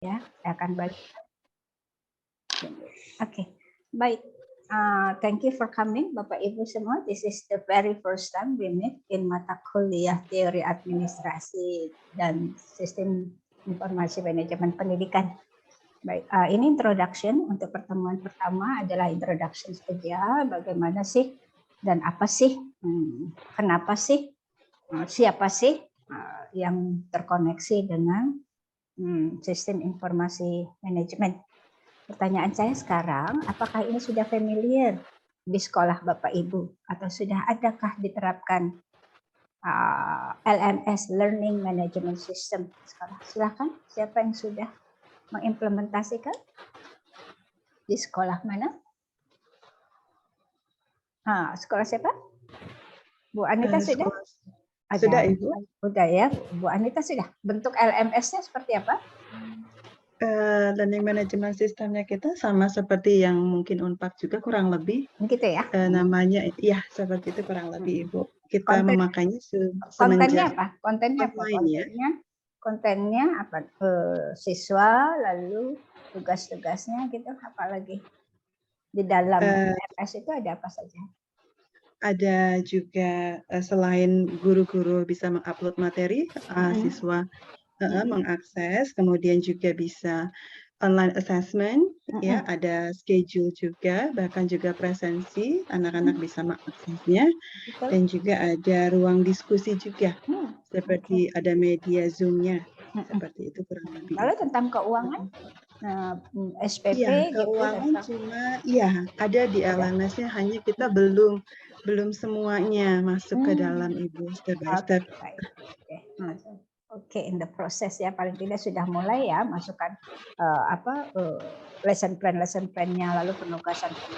ya. Saya akan balik. Oke, baik. Thank you for coming, Bapak Ibu semua. This is the very first time we meet in mata kuliah teori administrasi dan sistem informasi manajemen pendidikan. Baik, ini introduction untuk pertemuan pertama adalah introduction saja. Bagaimana sih dan apa sih, kenapa sih, siapa sih yang terkoneksi dengan sistem informasi manajemen. Pertanyaan saya sekarang, apakah ini sudah familiar di sekolah Bapak Ibu atau sudah adakah diterapkan LMS Learning Management System di sekolah? Silakan, siapa yang sudah mengimplementasikan di sekolah mana? Sekolah siapa? Bu Anita sudah? Sudah Ibu. Sudah ya, Bu Anita sudah. Bentuk LMS-nya seperti apa? Learning management sistemnya kita sama seperti yang mungkin Unpad juga kurang lebih. Gitu ya? Namanya, ya seperti itu kurang lebih Ibu. Kita memakainya kontennya apa? Kontennya apa? Siswa, lalu tugas-tugasnya gitu, apalagi di dalam LMS itu ada apa saja? Ada juga selain guru-guru bisa mengupload materi, siswa mengakses, kemudian juga bisa online assessment, ya ada schedule juga, bahkan juga presensi, anak-anak bisa mengaksesnya, dan juga ada ruang diskusi juga, seperti ada media Zoom-nya, seperti itu kurang lebih. Lalu tentang keuangan, SPP, ya, keuangan gitu, cuma ya ada di LMS-nya, hanya kita belum semuanya masuk ke dalam Ibu, step by step. Oke, in the process ya, paling tidak sudah mulai ya masukkan lesson plan-nya, lalu penugasan itu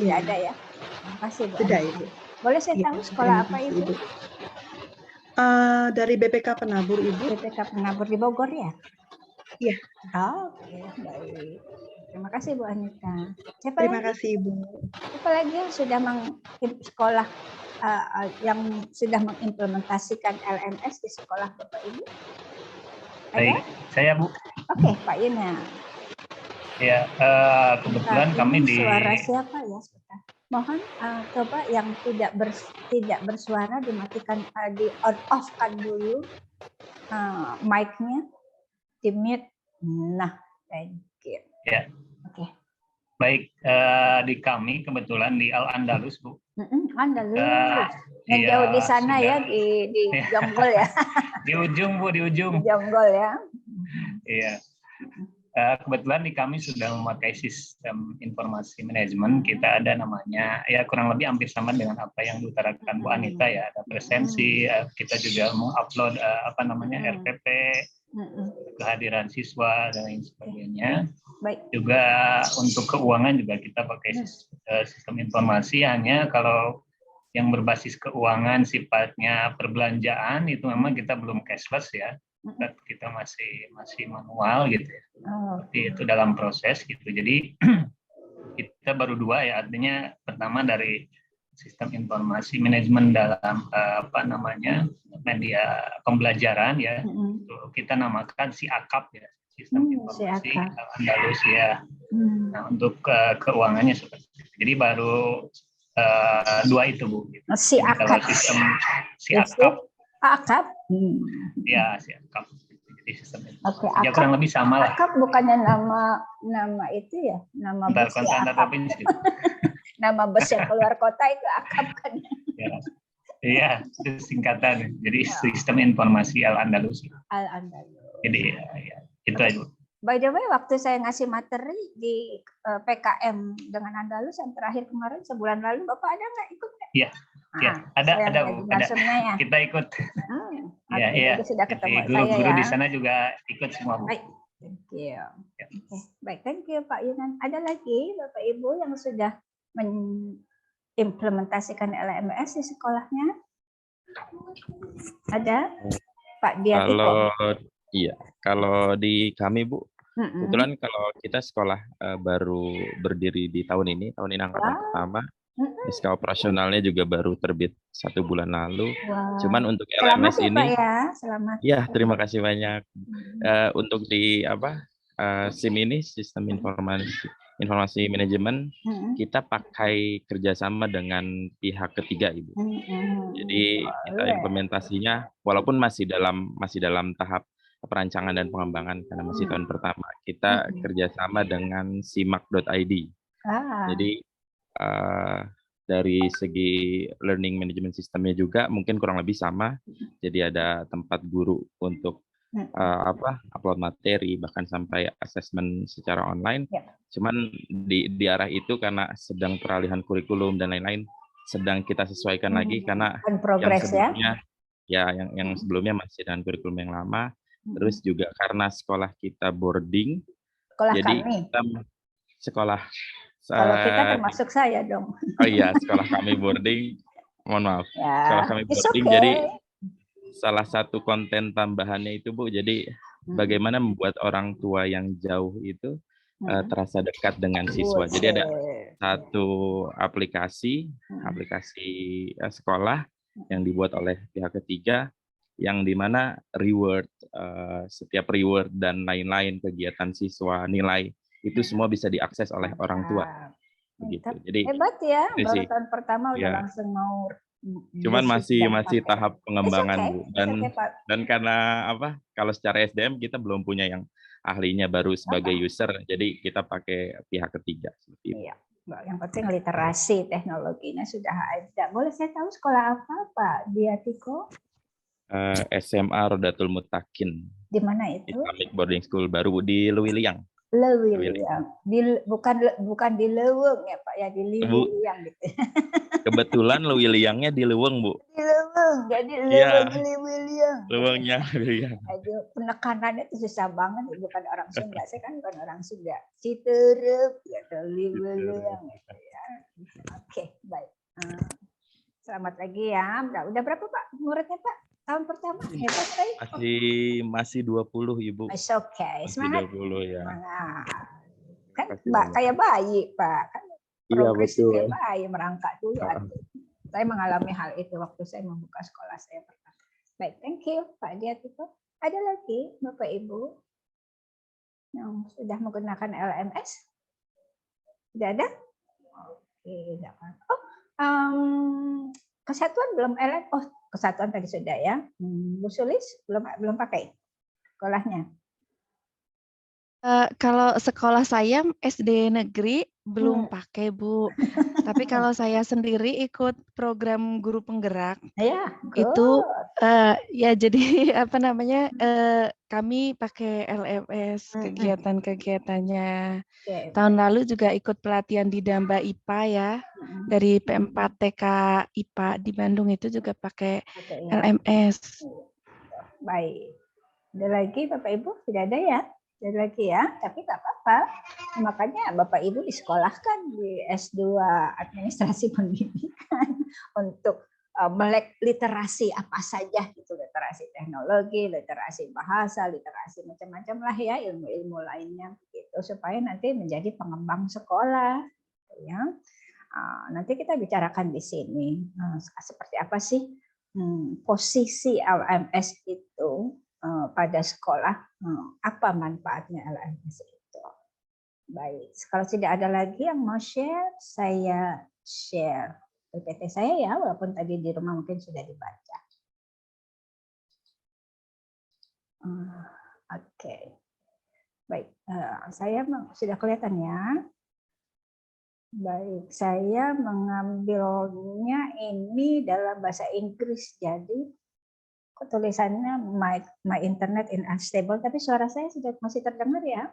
sudah ada ya. Terima kasih Bu. Sudah Ibu. Boleh saya tahu sekolah apa Ibu? Dari BPK Penabur Ibu. BPK Penabur di Bogor ya? Iya. Oke, baik. Terima kasih Bu Anita. Terima kasih Ibu. Siapa lagi yang sudah sekolah yang sudah mengimplementasikan LMS di sekolah Bapak Ibu? Baik, saya Bu. Oke, Pak Yuna. Ya, kebetulan kami di. Suara siapa ya? Sebentar. Mohon coba yang tidak bersuara dimatikan, di on off kan dulu mic-nya, di mute. Nah, thank you. Ya. Oke. Baik, di kami kebetulan di Al-Andalus Bu. Andalus. Yang jauh di sana sudah, ya, di Jonggol ya. Di ujung Bu, di ujung. Di Jonggol ya. Iya. Kebetulan di kami sudah memakai sistem informasi manajemen. Kita ada namanya, ya kurang lebih hampir sama dengan apa yang diutarakan Bu Anita ya. Ada presensi, kita juga mengupload RPP, kehadiran siswa dan lain sebagainya. Baik. Juga untuk keuangan juga kita pakai sistem informasi, hanya kalau yang berbasis keuangan sifatnya perbelanjaan itu memang kita belum cashless ya. Kita masih manual gitu ya. Tapi itu dalam proses gitu. Jadi kita baru 2 ya, artinya pertama dari sistem informasi manajemen dalam media pembelajaran ya. Kita namakan SIAKAP ya, sistem informasi Andalus ya. Nah, untuk keuangannya seperti itu. Jadi baru 2 itu Bu. Gitu. Kalau sistem SIAKAP. AKAP? Ya, SIAKAP. Jadi sistem ya kurang lebih sama lah. AKAP bukannya nama itu ya? Nama bus ya, provinsi. Nama bus yang keluar kota itu AKAP kan? Iya, itu singkatan. Jadi sistem informasi Al-Andalus. Al-Andalus. Jadi ya, itu aja. By the way, waktu saya ngasih materi di PKM dengan Andalus yang terakhir kemarin sebulan lalu, Bapak ada nggak ikut? Iya, ada Bu. Ya. Kita ikut. Iya. Sudah ketemu guru-guru saya ya. Di sana juga ikut semua Bu. Baik, thank you. Baik, thank you Pak Yunan. Ada lagi Bapak Ibu yang sudah mengimplementasikan LMS di sekolahnya? Ada? Pak Diatiko. Iya, kalau di kami Bu, kebetulan kalau kita sekolah baru berdiri di tahun ini angkatan pertama, SK operasionalnya juga baru terbit 1 bulan lalu. Cuman untuk LMS selamat ini, Pak ya, selamat. Ya terima kasih banyak. Untuk di SIM ini, sistem informasi manajemen, kita pakai kerjasama dengan pihak ketiga, Ibu. Jadi kita implementasinya, walaupun masih dalam tahap perancangan dan pengembangan karena masih tahun pertama, kita kerjasama dengan simak.id. Jadi dari segi learning management sistemnya juga mungkin kurang lebih sama. Jadi ada tempat guru untuk upload materi, bahkan sampai asesmen secara online. Cuman di arah itu karena sedang peralihan kurikulum dan lain-lain, sedang kita sesuaikan lagi karena yang sebelumnya yang sebelumnya masih dengan kurikulum yang lama. Terus juga karena sekolah kita boarding, jadi kita sekolah. Kalau kita termasuk saya dong. Oh iya, sekolah kami boarding. Mohon maaf. Sekolah kami boarding, jadi salah satu konten tambahannya itu, Bu, jadi bagaimana membuat orang tua yang jauh itu terasa dekat dengan siswa. Jadi ada satu aplikasi sekolah yang dibuat oleh pihak ketiga, yang dimana setiap reward dan lain-lain kegiatan siswa, nilai itu semua bisa diakses oleh orang tua. Begitu. Jadi hebat ya, baru tahun pertama udah langsung mau. Cuman masih tahap pengembangan, Bu. Dan karena kalau secara SDM kita belum punya yang ahlinya, baru sebagai user, jadi kita pakai pihak ketiga seperti itu. Iya. Yang penting literasi teknologinya sudah ada. Boleh saya tahu sekolah apa, Pak Diatiko? SMA Rodatul Mutakin. Di mana itu? Islamic Boarding School baru di Lewiliang. Lewiliang. Bukan di Leweng ya Pak, ya di Lewiliang gitu. Kebetulan Lewiliangnya di Leweng, Bu. Di Leweng, jadi Lewiliang. Lewengnya Lewiliang. Penekanannya itu susah banget, bukan orang Sunda. Saya kan bukan orang Sunda. Citerep, gitu, Lewiliang. Gitu, ya. Oke, baik. Selamat lagi ya. Udah berapa Pak muridnya Pak? Tahun pertama hebat sekali. Masih 20, Ibu. Masih oke. Semangat. 20 ya. Kan kayak bayi, Pak. Kan progres kayak bayi, merangkak dulu. Saya mengalami hal itu waktu saya membuka sekolah saya pertama. Baik, thank you Pak Diatiko. Ada lagi Bapak Ibu yang sudah menggunakan LMS? Sudah ada? Oke, jangan. Kesatuan belum LMS. Oh, Kesatuan tadi sudah ya. Bu Sulis belum pakai sekolahnya. Kalau sekolah saya SD negeri belum pakai, Bu. Tapi kalau saya sendiri ikut program guru penggerak. Ya, itu ya jadi kami pakai LMS kegiatan-kegiatannya. Tahun lalu juga ikut pelatihan di Damba IPA ya, dari P4TK IPA di Bandung, itu juga pakai LMS. Baik. Ada lagi Bapak Ibu? Tidak ada ya? Ada lagi ya? Tapi nggak apa-apa. Makanya Bapak Ibu disekolahkan di S2 Administrasi Pendidikan untuk melek literasi apa saja gitu, literasi teknologi, literasi bahasa, literasi macam-macam lah ya, ilmu-ilmu lainnya gitu, supaya nanti menjadi pengembang sekolah ya. Nanti kita bicarakan di sini seperti apa sih posisi LMS itu pada sekolah, apa manfaatnya LMS itu. Baik, kalau tidak ada lagi yang mau share, saya share PPT saya ya, walaupun tadi di rumah mungkin sudah dibaca. Oke. Baik, saya sudah kelihatan ya. Baik, saya mengambilnya ini dalam bahasa Inggris, jadi tulisannya my internet in unstable, tapi suara saya sudah masih terdengar ya?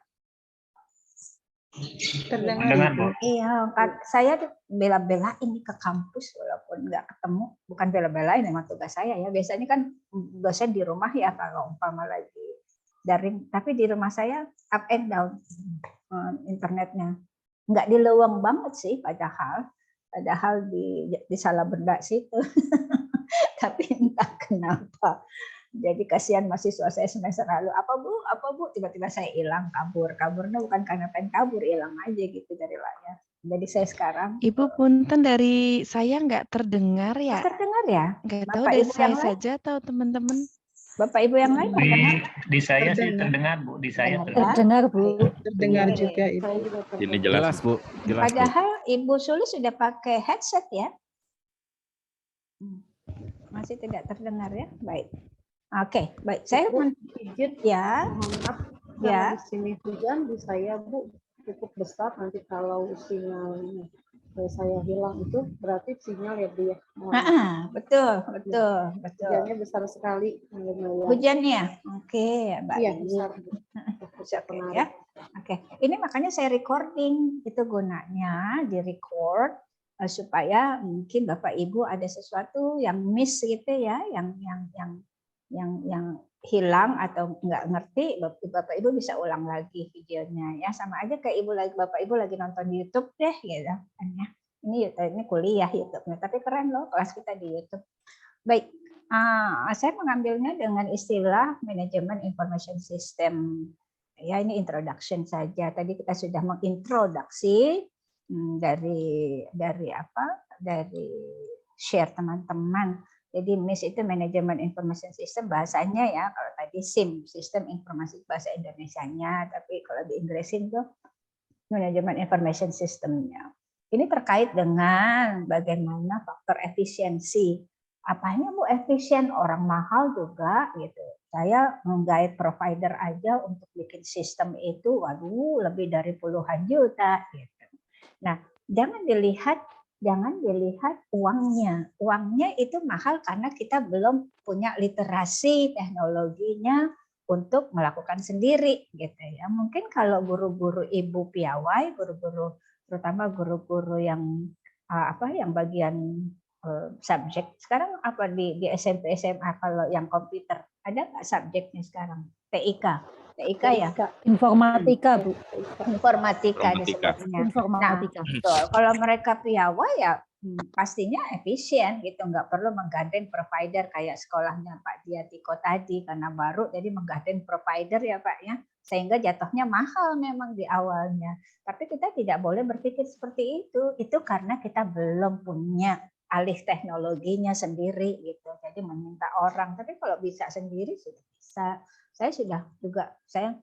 Terdengar. Iya, saya bela-belain ini ke kampus walaupun nggak ketemu, bukan bela-belain, memang tugas saya ya. Biasanya kan dosen di rumah ya kalau umpama lagi daring, tapi di rumah saya up and down internetnya, nggak di Leweng banget sih, padahal di salah benda situ. Tapi entah kenapa. Jadi kasihan mahasiswa saya semester lalu, apa bu, tiba-tiba saya hilang, kaburnya bukan karena pengen kabur, hilang aja gitu dari layar. Jadi saya sekarang. Ibu punten, dari saya nggak terdengar ya? Terdengar ya? Nggak tahu dari saya saja atau teman-teman? Bapak Ibu yang lain di saya sih terdengar Bu, di saya terdengar Bu. Terdengar juga Ibu. Ini jelas Bu. Jelas, Bu. Padahal Ibu Suli sudah pakai headset ya. Masih tidak terdengar ya. Baik. Oke, baik. Saya izin ya. Ya. Di sini hujan di saya Bu cukup besar, nanti kalau sinyal saya hilang itu berarti sinyal ya Bu ya. Betul. Hujannya besar sekali. Hujannya. Oke, baik. Iya, besar. Oke ya. Oke. Ini makanya saya recording, itu gunanya di record supaya mungkin Bapak Ibu ada sesuatu yang miss gitu ya, yang hilang atau nggak ngerti, Bapak Ibu bisa ulang lagi videonya ya. Sama aja kayak Bapak Ibu lagi nonton YouTube deh gitu kan ya. Ini kuliah YouTube-nya, tapi keren loh kelas kita di YouTube. Baik, saya mengambilnya dengan istilah manajemen information system. Ya, ini introduction saja. Tadi kita sudah mengintroduksi dari share teman-teman. Jadi MIS itu manajemen information system bahasanya ya. Kalau tadi SIM, sistem informasi bahasa Indonesianya, tapi kalau di Inggrisin tuh manajemen information systemnya. Ini terkait dengan bagaimana faktor efisiensi. Apanya Bu efisien? Orang mahal juga gitu. Saya menggait provider aja untuk bikin sistem itu, waduh lebih dari puluhan juta gitu. Nah, jangan dilihat uangnya. Uangnya itu mahal karena kita belum punya literasi teknologinya untuk melakukan sendiri gitu ya. Mungkin kalau guru-guru ibu piawai, guru-guru terutama guru-guru yang yang bagian subjek sekarang apa di SMP SMA, kalau yang komputer ada nggak subjeknya sekarang? TIK ya, informatika Bu. Informatika disebutnya. Informatika. Nah, kalau mereka piawai ya pastinya efisien gitu, nggak perlu menggandeng provider kayak sekolahnya Pak Diatiko tadi karena baru jadi menggandeng provider ya Pak ya, sehingga jatuhnya mahal memang di awalnya. Tapi kita tidak boleh berpikir seperti itu karena kita belum punya alih teknologinya sendiri gitu, jadi meminta orang. Tapi kalau bisa sendiri sudah bisa. Saya sudah juga saya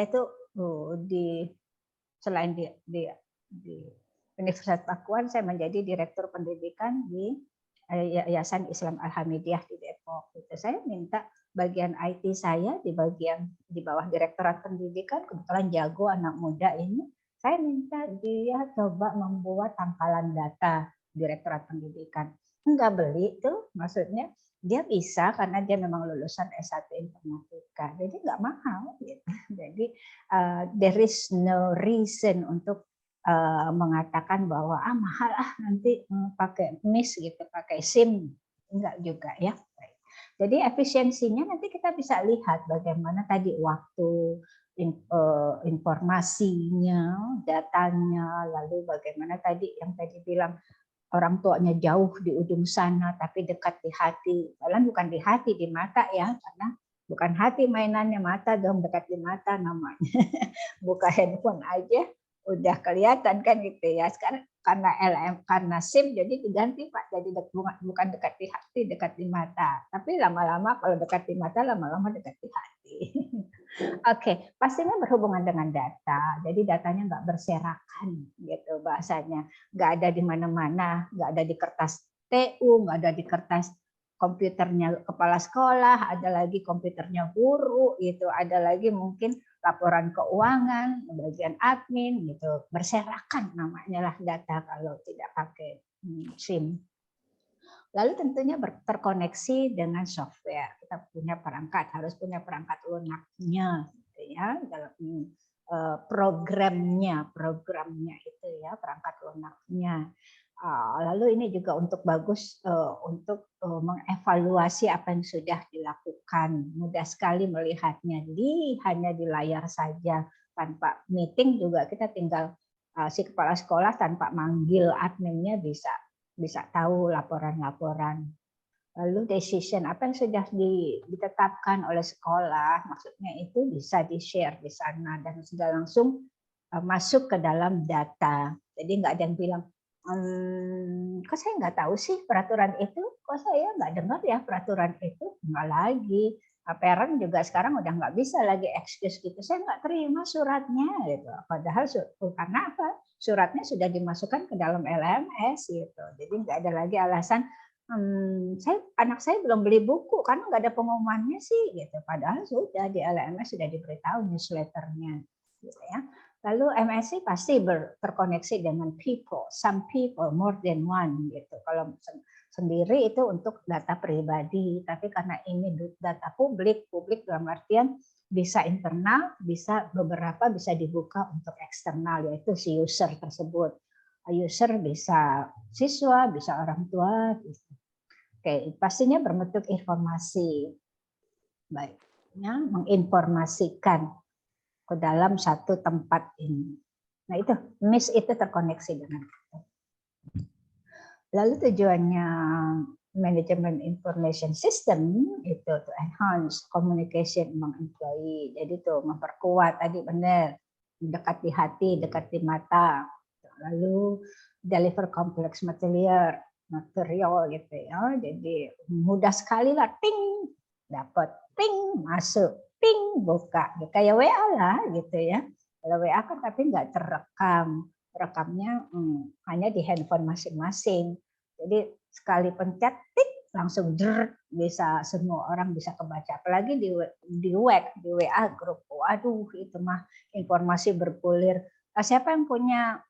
tuh selain di Universitas Pakuan, saya menjadi direktur pendidikan di Yayasan Islam Al-Hamidiyah di Depok. Itu saya minta bagian IT saya di bawah Direktorat Pendidikan, kebetulan jago anak muda ini, saya minta dia coba membuat tangkalan data Direktorat Pendidikan. Enggak beli tuh, maksudnya dia bisa karena dia memang lulusan S1 Informatika, jadi nggak mahal gitu. Jadi there is no reason untuk mengatakan bahwa mahal nanti pakai MIS gitu, pakai SIM, enggak juga ya. Jadi efisiensinya nanti kita bisa lihat bagaimana tadi waktu, informasinya, datanya, lalu bagaimana tadi yang tadi bilang orang tuanya jauh di ujung sana tapi dekat di hati. Padahal bukan di hati, di mata ya, karena bukan hati mainannya, mata dong, dekat di mata namanya. Buka handphone aja udah kelihatan kan gitu ya. Sekarang karena SIM jadi diganti Pak, jadi bukan dekat di hati, dekat di mata. Tapi lama-lama kalau dekat di mata, lama-lama dekat di hati. Oke, pastinya berhubungan dengan data. Jadi datanya nggak berserakan gitu bahasanya. Nggak ada di mana-mana, nggak ada di kertas TU, nggak ada di kertas komputernya kepala sekolah, ada lagi komputernya guru gitu, ada lagi mungkin laporan keuangan, bagian admin gitu. Berserakan namanya lah data kalau tidak pakai SIM. Lalu tentunya terkoneksi dengan software. Kita punya perangkat, harus punya perangkat lunaknya, gitu ya, dalam programnya itu ya, perangkat lunaknya. Lalu ini juga untuk bagus untuk mengevaluasi apa yang sudah dilakukan. Mudah sekali melihatnya hanya di layar saja, tanpa meeting juga kita tinggal si kepala sekolah tanpa manggil adminnya bisa tahu laporan-laporan. Lalu decision apa yang sudah ditetapkan oleh sekolah, maksudnya itu bisa di-share di sana dan sudah langsung masuk ke dalam data. Jadi nggak ada yang bilang, Kok saya nggak tahu sih peraturan itu, kok saya nggak dengar ya peraturan itu, nggak lagi. Parent juga sekarang udah nggak bisa lagi excuse gitu, saya nggak terima suratnya gitu. Padahal karena apa? Suratnya sudah dimasukkan ke dalam LMS gitu, jadi nggak ada lagi alasan. Anak saya belum beli buku karena nggak ada pengumumannya sih gitu. Padahal sudah di LMS sudah diberitahu newsletternya, gitu ya. Lalu MSC pasti terkoneksi dengan people, some people, more than one gitu. Kalau sendiri itu untuk data pribadi, tapi karena ini data publik dalam artian bisa internal, bisa beberapa bisa dibuka untuk eksternal, yaitu si user tersebut. User bisa siswa, bisa orang tua. Gitu. Oke, pastinya berbentuk informasi. Baiknya menginformasikan ke dalam satu tempat ini. Nah itu, MIS itu terkoneksi dengan itu. Lalu tujuannya Management Information System itu to enhance communication among employee. Jadi tuh memperkuat tadi benar, dekat di hati, dekat di mata. Lalu deliver complex material gitu ya. Jadi mudah sekali lah, ting dapat, ting masuk, ting buka, kayak WA lah gitu ya. Kalau WA kan tapi nggak terekam, rekamnya hanya di handphone masing-masing. Jadi sekali pencet, tik langsung bisa semua orang bisa kebaca. Apalagi di WA grup, waduh itu mah informasi bergulir. Siapa yang punya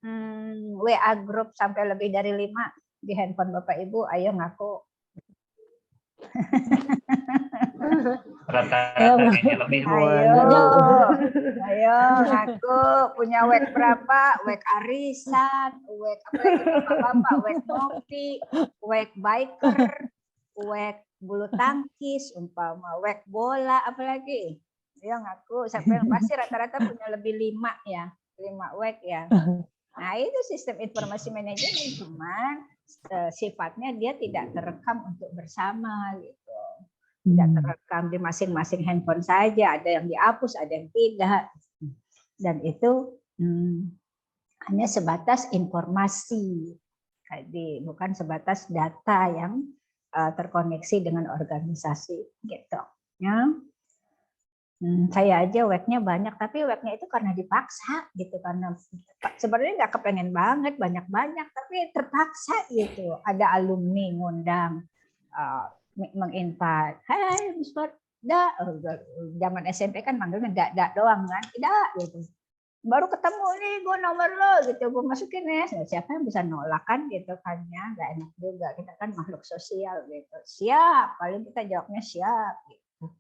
WA grup sampai lebih dari 5 di handphone Bapak Ibu? Ayo ngaku. Rata-rata kayaknya lebih. Ayo ngaku punya WEC berapa? WEC arisan, WEC apalagi bapak-bapak, WEC ngopi, WEC biker, WEC bulu tangkis, umpama WEC bola, apalagi. Ayo ngaku, sampai pasti rata-rata punya lebih 5 ya, 5 WEC ya. Nah itu sistem informasi manajemen, cuman sifatnya dia tidak terekam untuk bersama gitu. Tidak terekam di masing-masing handphone saja, ada yang dihapus, ada yang tidak. Dan itu hanya sebatas informasi, jadi bukan sebatas data yang terkoneksi dengan organisasi gitu. Ya. Saya aja WEC-nya banyak, tapi WEC-nya itu karena dipaksa gitu, karena sebenarnya nggak kepengen banget banyak-banyak, tapi terpaksa gitu. Ada alumni ngundang, menginvite, hai Miss Farda, zaman SMP kan manggilnya dak doang kan, tidak gitu. Baru ketemu nih, gue nomor lo gitu, gue masukin ya. Siapa yang bisa nolak kan gitu kan ya, nggak enak juga, kita kan makhluk sosial gitu. Siap, paling kita jawabnya siap gitu.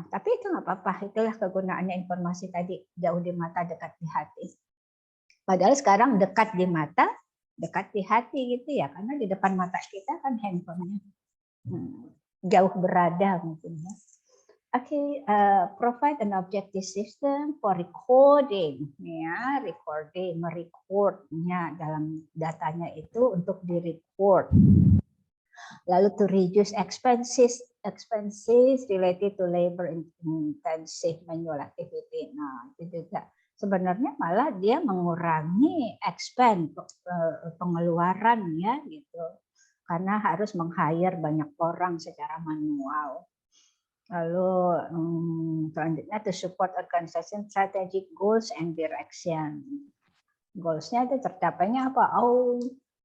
Tapi itu nggak apa-apa, itulah kegunaannya informasi tadi, jauh di mata, dekat di hati. Padahal sekarang dekat di mata, dekat di hati gitu ya, karena di depan mata kita kan handphonenya. Jauh berada mungkin ya. Okay, provide an objective system for recording, ya, recording, merecordnya dalam datanya itu untuk di-record. Lalu to reduce expenses related to labor intensive manual activity. Nah, itu juga sebenarnya malah dia mengurangi pengeluaran ya gitu. Karena harus meng-hire banyak orang secara manual. Lalu selanjutnya to support organization strategic goals and direction. Goals-nya itu tercapainya apa?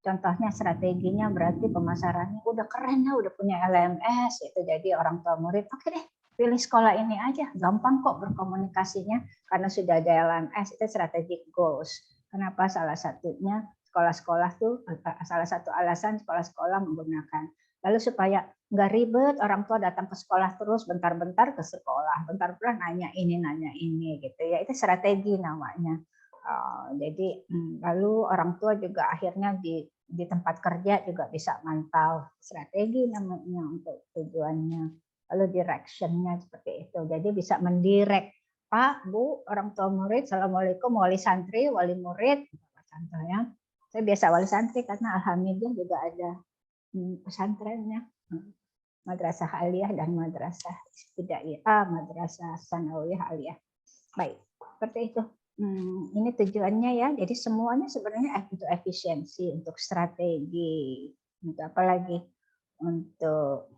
Contohnya strateginya berarti pemasarannya udah keren ya, udah punya LMS itu, jadi orang tua murid oke deh pilih sekolah ini aja, gampang kok berkomunikasinya karena sudah ada LMS. Itu strategic goals. Kenapa? Salah satunya sekolah-sekolah tuh, salah satu alasan sekolah-sekolah menggunakan. Lalu supaya nggak ribet orang tua datang ke sekolah terus, bentar-bentar ke sekolah, bentar-bentar nanya ini gitu ya, itu strategi namanya. Jadi lalu orang tua juga akhirnya di tempat kerja juga bisa mantau, strategi namanya untuk tujuannya. Lalu direction-nya seperti itu. Jadi bisa mendirect, Pak, Bu, orang tua murid, Assalamualaikum, wali santri, wali murid. Contohnya, saya biasa wali santri karena alhamdulillah juga ada pesantrennya. Madrasah Aliyah dan Madrasah Ibtidaiyah, Madrasah Sanawiyah Aliyah. Baik, seperti itu. ini tujuannya ya. Jadi semuanya sebenarnya untuk efisiensi, untuk strategi, untuk apalagi untuk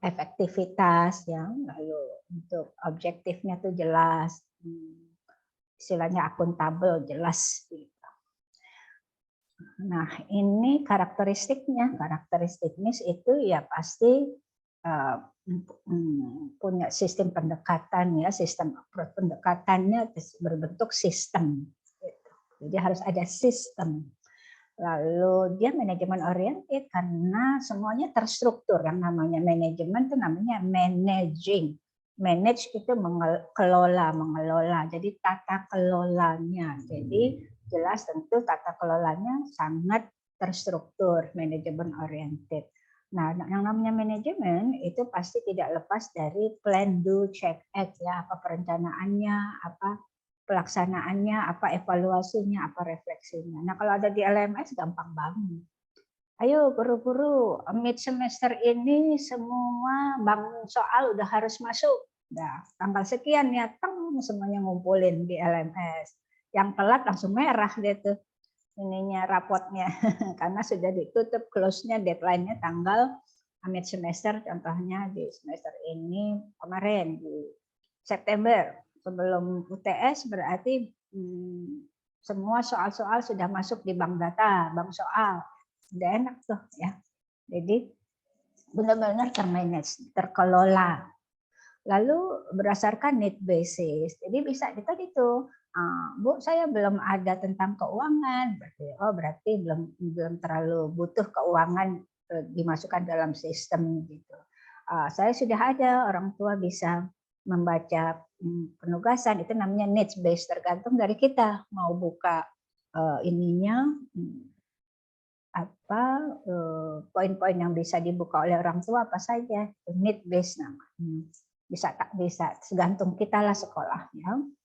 efektivitas ya, lalu untuk objektifnya tuh jelas, istilahnya akuntabel, jelas. Nah ini karakteristiknya, karakteristiknya itu ya pasti punya sistem pendekatan ya, sistem approach pendekatannya berbentuk sistem. Jadi harus ada sistem. Lalu dia manajemen oriented karena semuanya terstruktur. Yang namanya manajemen itu namanya managing. Manage itu mengelola. Jadi tata kelolanya. Jadi jelas tentu tata kelolanya sangat terstruktur, manajemen oriented. Nah, yang namanya manajemen itu pasti tidak lepas dari plan, do, check, act ya, apa perencanaannya, apa pelaksanaannya, apa evaluasinya, apa refleksinya. Nah, kalau ada di LMS gampang banget. Ayo guru-guru, mid semester ini semua bangun soal udah harus masuk. Nah, tanggal sekian ya, semuanya ngumpulin di LMS. Yang telat langsung merah gitu. Ininya rapotnya karena sudah ditutup, close-nya, deadline-nya tanggal mid semester, contohnya di semester ini kemarin di September sebelum UTS berarti semua soal-soal sudah masuk di bank data, bank soal. Udah enak tuh ya. Jadi benar-benar termanage, terkelola. Lalu berdasarkan need basis. Jadi bisa tadi tuh, Bu, saya belum ada tentang keuangan, berarti belum terlalu butuh keuangan dimasukkan dalam sistem gitu. Saya sudah ada, orang tua bisa membaca penugasan, itu namanya needs based, tergantung dari kita mau buka ininya apa poin-poin yang bisa dibuka oleh orang tua apa saja, need based namanya. Bisa tergantung kita lah sekolahnya.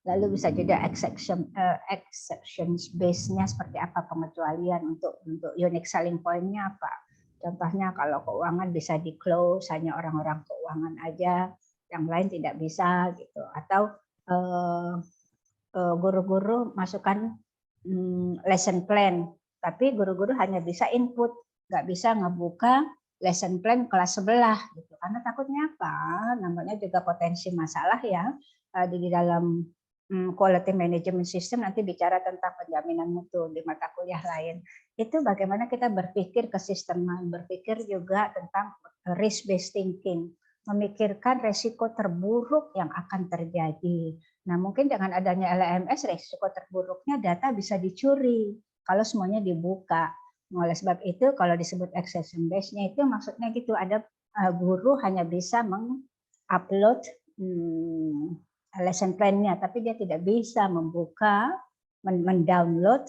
Lalu bisa juga exceptions base-nya seperti apa, pengecualian untuk unique selling point-nya apa. Contohnya kalau keuangan bisa di close, hanya orang-orang keuangan aja, yang lain tidak bisa gitu. Atau guru-guru masukkan lesson plan, tapi guru-guru hanya bisa input, nggak bisa ngebuka lesson plan kelas sebelah gitu. Karena takutnya apa? Namanya juga potensi masalah ya di dalam quality management system, nanti bicara tentang penjaminan mutu di mata kuliah lain. Itu bagaimana kita berpikir kesisteman, berpikir juga tentang risk based thinking, memikirkan resiko terburuk yang akan terjadi. Nah, mungkin dengan adanya LMS, resiko terburuknya data bisa dicuri kalau semuanya dibuka. Oleh sebab itu, kalau disebut exception base-nya itu maksudnya gitu, ada guru hanya bisa mengupload lesson plan-nya, tapi dia tidak bisa membuka, mendownload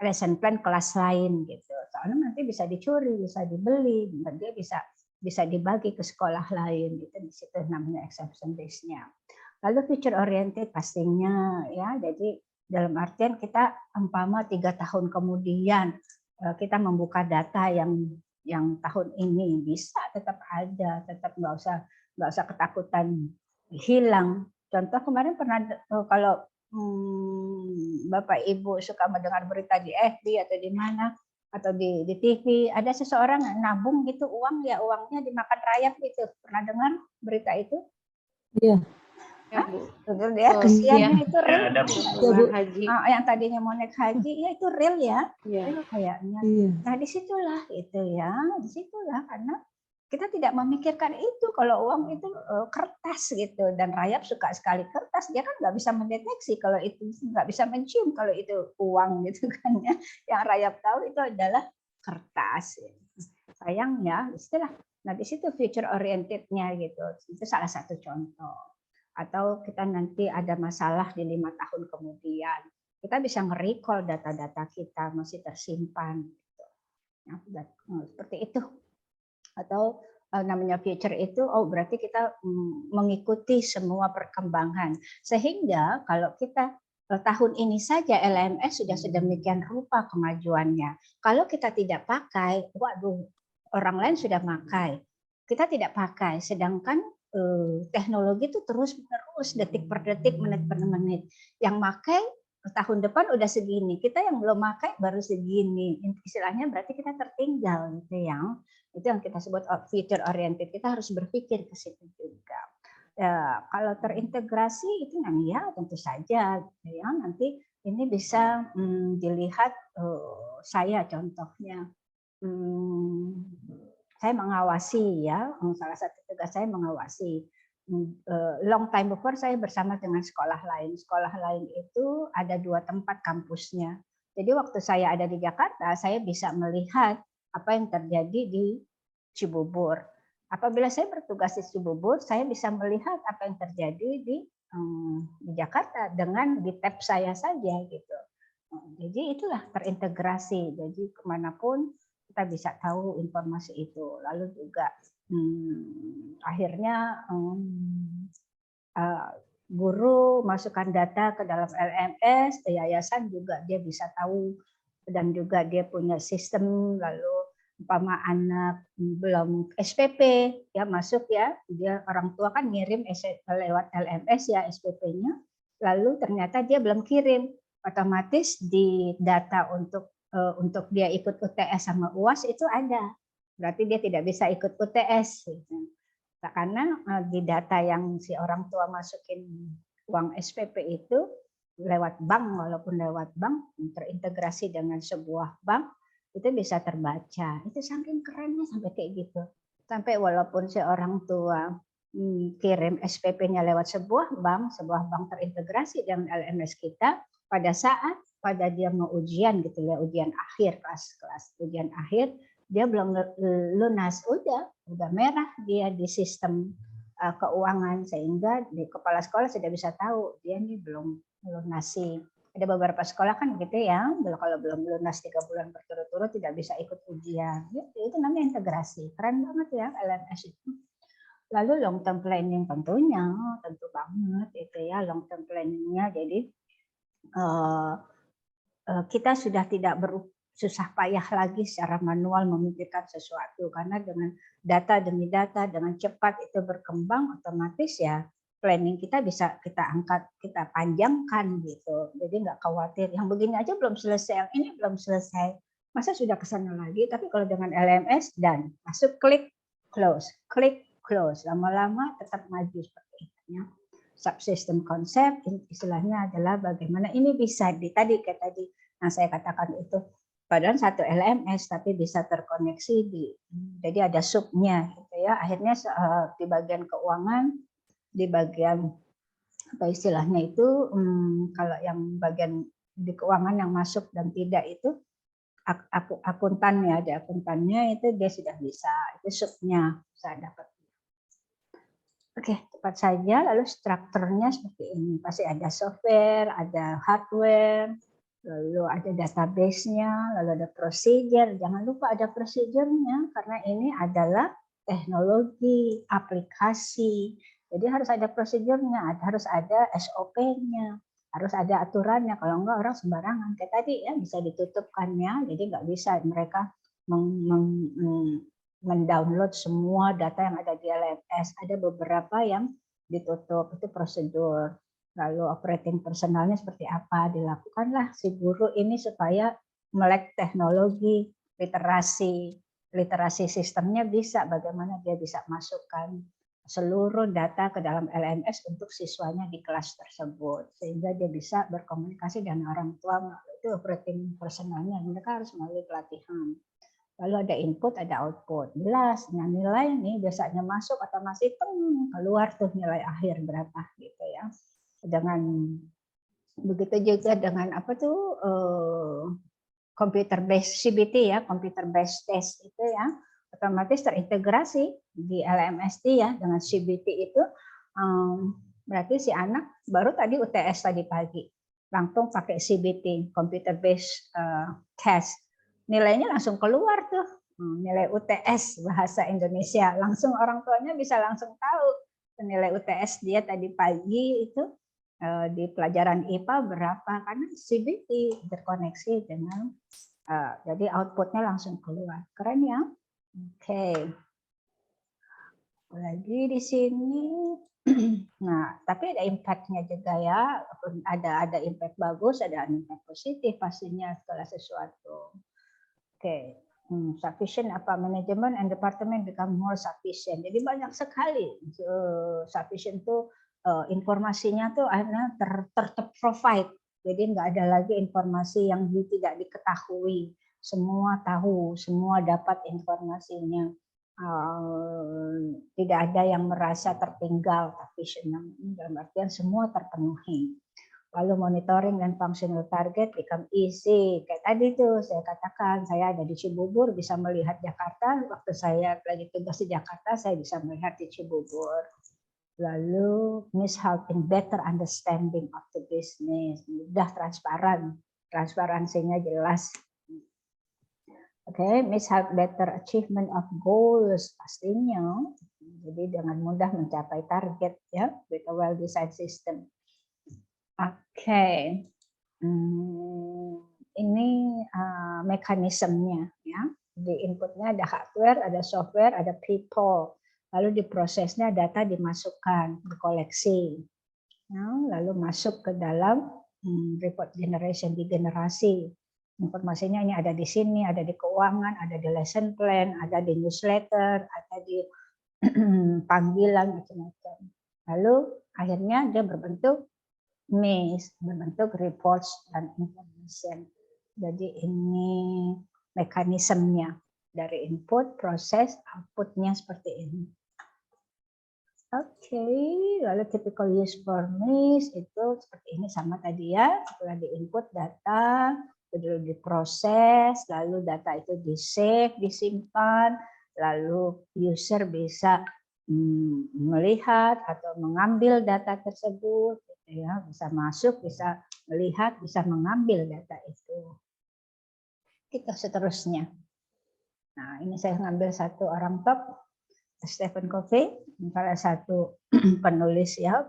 lesson plan kelas lain gitu. Soalnya nanti bisa dicuri, bisa dibeli, dia bisa dibagi ke sekolah lain gitu. Di situ namanya exception base-nya. Lalu future oriented pastinya ya. Jadi dalam artian kita umpama 3 tahun kemudian kita membuka data yang tahun ini bisa tetap ada, tetap nggak usah ketakutan hilang. Contoh kemarin pernah kalau Bapak Ibu suka mendengar berita di FB atau di mana atau di TV, ada seseorang nabung gitu uang, ya uangnya dimakan rayap gitu. Pernah dengar berita itu? Iya. Ya, betul ya, kesiannya itu real. Haji. Yang tadinya mau naik haji, ya itu real ya, real kayaknya. Nah disitulah itu ya, disitulah karena kita tidak memikirkan itu kalau uang itu kertas gitu, dan rayap suka sekali kertas, dia kan nggak bisa mendeteksi kalau itu, nggak bisa mencium kalau itu uang gitu kan ya. Yang rayap tahu itu adalah kertas. Sayang ya, istilah. Nah di situ future orientednya gitu, itu salah satu contoh. Atau kita nanti ada masalah di 5 tahun kemudian, kita bisa nge-recall data-data kita masih tersimpan gitu. Nah, seperti itu. Atau namanya future itu berarti kita mengikuti semua perkembangan, sehingga kalau kita tahun ini saja LMS sudah sedemikian rupa kemajuannya, kalau kita tidak pakai, waduh, orang lain sudah pakai, kita tidak pakai, sedangkan teknologi itu terus-menerus, detik per detik, menit per menit. Yang pakai tahun depan udah segini, kita yang belum pakai baru segini. Istilahnya berarti kita tertinggal gitu ya. Itu yang kita sebut future oriented. Kita harus berpikir ke situ juga. Ya, kalau terintegrasi itu ya tentu saja gitu ya. Nanti ini bisa dilihat saya contohnya. Saya mengawasi ya, salah satu tugas saya mengawasi. Long time before saya bersama dengan sekolah lain. Sekolah lain itu ada 2 tempat kampusnya. Jadi waktu saya ada di Jakarta, saya bisa melihat apa yang terjadi di Cibubur. Apabila saya bertugas di Cibubur, saya bisa melihat apa yang terjadi di Jakarta dengan di tab saya saja gitu. Jadi itulah terintegrasi. Jadi kemanapun kita bisa tahu informasi itu. Lalu juga akhirnya guru masukkan data ke dalam LMS, yayasan juga dia bisa tahu, dan juga dia punya sistem. Lalu umpama anak belum SPP ya masuk ya, dia orang tua kan ngirim lewat LMS ya SPP-nya, lalu ternyata dia belum kirim, otomatis di data untuk dia ikut UTS sama UAS itu ada, berarti dia tidak bisa ikut UTS gitu. Karena di data yang si orang tua masukin uang SPP itu lewat bank, walaupun lewat bank terintegrasi dengan sebuah bank itu bisa terbaca. Itu saking kerennya sampai kayak gitu. Sampai walaupun si orang tua kirim SPP-nya lewat sebuah bank terintegrasi dengan LMS kita, pada saat dia mau ujian gitu ya, ujian akhir kelas ujian akhir, dia belum lunas, udah merah dia di sistem keuangan, sehingga di kepala sekolah sudah bisa tahu dia ini belum melunasi. Ada beberapa sekolah kan gitu ya, kalau belum lunas 3 bulan berturut-turut tidak bisa ikut ujian. Itu namanya integrasi. Keren banget ya LMS itu. Lalu long term planning tentunya, tentu banget itu ya long term planningnya. Jadi kita sudah tidak susah payah lagi secara manual memikirkan sesuatu, karena dengan data demi data dengan cepat itu berkembang, otomatis ya planning kita bisa kita angkat, kita panjangkan gitu. Jadi nggak khawatir yang begini aja belum selesai, yang ini belum selesai, masa sudah ke sana lagi. Tapi kalau dengan LMS dan masuk klik close, lama-lama tetap maju seperti itu ya. Subsystem konsep istilahnya adalah bagaimana ini bisa tadi yang saya katakan itu, padahal satu LMS tapi bisa terkoneksi jadi ada subnya gitu ya. Akhirnya di bagian keuangan, di bagian apa istilahnya itu, kalau yang bagian di keuangan yang masuk dan tidak itu akuntannya, ada akuntannya itu dia sudah bisa, itu subnya bisa dapat. Oke, cepat saja. Lalu strukturnya seperti ini, pasti ada software, ada hardware, lalu ada database-nya, lalu ada procedure. Jangan lupa ada procedure-nya, karena ini adalah teknologi, aplikasi. Jadi harus ada prosedurnya, harus ada SOP-nya, harus ada aturannya. Kalau enggak orang sembarangan. Kayak tadi ya bisa ditutupkannya, jadi nggak bisa mereka mendownload semua data yang ada di LMS. Ada beberapa yang ditutup, itu prosedur. Lalu operating personalnya seperti apa, dilakukanlah si guru ini supaya melek teknologi, literasi sistemnya bisa, bagaimana dia bisa masukkan seluruh data ke dalam LMS untuk siswanya di kelas tersebut, sehingga dia bisa berkomunikasi dengan orang tua. Itu operating personalnya, mereka harus melalui pelatihan. Lalu ada input, ada output. Jelas, nilai nih biasanya masuk atau masih keluar tuh nilai akhir berapa gitu ya. Dengan begitu juga dengan apa tuh computer based CBT ya, computer based test itu ya, otomatis terintegrasi di LMS ya dengan CBT itu. Berarti si anak baru tadi UTS tadi pagi, langsung pakai CBT, computer based test. Nilainya langsung keluar tuh, nilai UTS bahasa Indonesia, langsung orang tuanya bisa langsung tahu nilai UTS dia tadi pagi itu di pelajaran IPA berapa, karena CBT terkoneksi dengan jadi outputnya langsung keluar. Keren ya. Oke. Lagi di sini. Nah, tapi ada impact-nya juga ya. Ada impact bagus, ada impact positif pastinya setelah sesuatu. Oke. Sufficient apa manajemen and department become more sufficient. Jadi banyak sekali. Sufficient tuh informasinya tuh ter-provide. Jadi nggak ada lagi informasi yang tidak diketahui. Semua tahu, semua dapat informasinya. Tidak ada yang merasa tertinggal, sufficient dalam artian semua terpenuhi. Lalu monitoring dan functional target become easy. Kayak tadi tuh saya katakan, saya ada di Cibubur bisa melihat Jakarta. Waktu saya lagi tugas di Jakarta, saya bisa melihat di Cibubur. Lalu helping better understanding of the business. Mudah, transparan. Transparansinya jelas. Oke, help better achievement of goals. Pastinya. Jadi dengan mudah mencapai target ya, with a well-designed system. Oke, ini mekanismenya ya. Di inputnya ada hardware, ada software, ada people. Lalu di prosesnya data dimasukkan, dikoleksi. Nah, lalu masuk ke dalam report generation, di generasi. Informasinya ini ada di sini, ada di keuangan, ada di lesson plan, ada di newsletter, ada di panggilan macam-macam. Lalu akhirnya dia berbentuk berbentuk reports dan information. Jadi ini mekanismenya dari input, proses, outputnya seperti ini. Oke, lalu typical use for MIS itu seperti ini sama tadi ya. Setelah di input data, lalu diproses, lalu data itu di save, disimpan, lalu user bisa melihat atau mengambil data tersebut, gitu ya, bisa masuk, bisa melihat, bisa mengambil data itu. Kita seterusnya. Nah, ini saya ngambil satu orang top, Stephen Covey, salah satu penulis ya,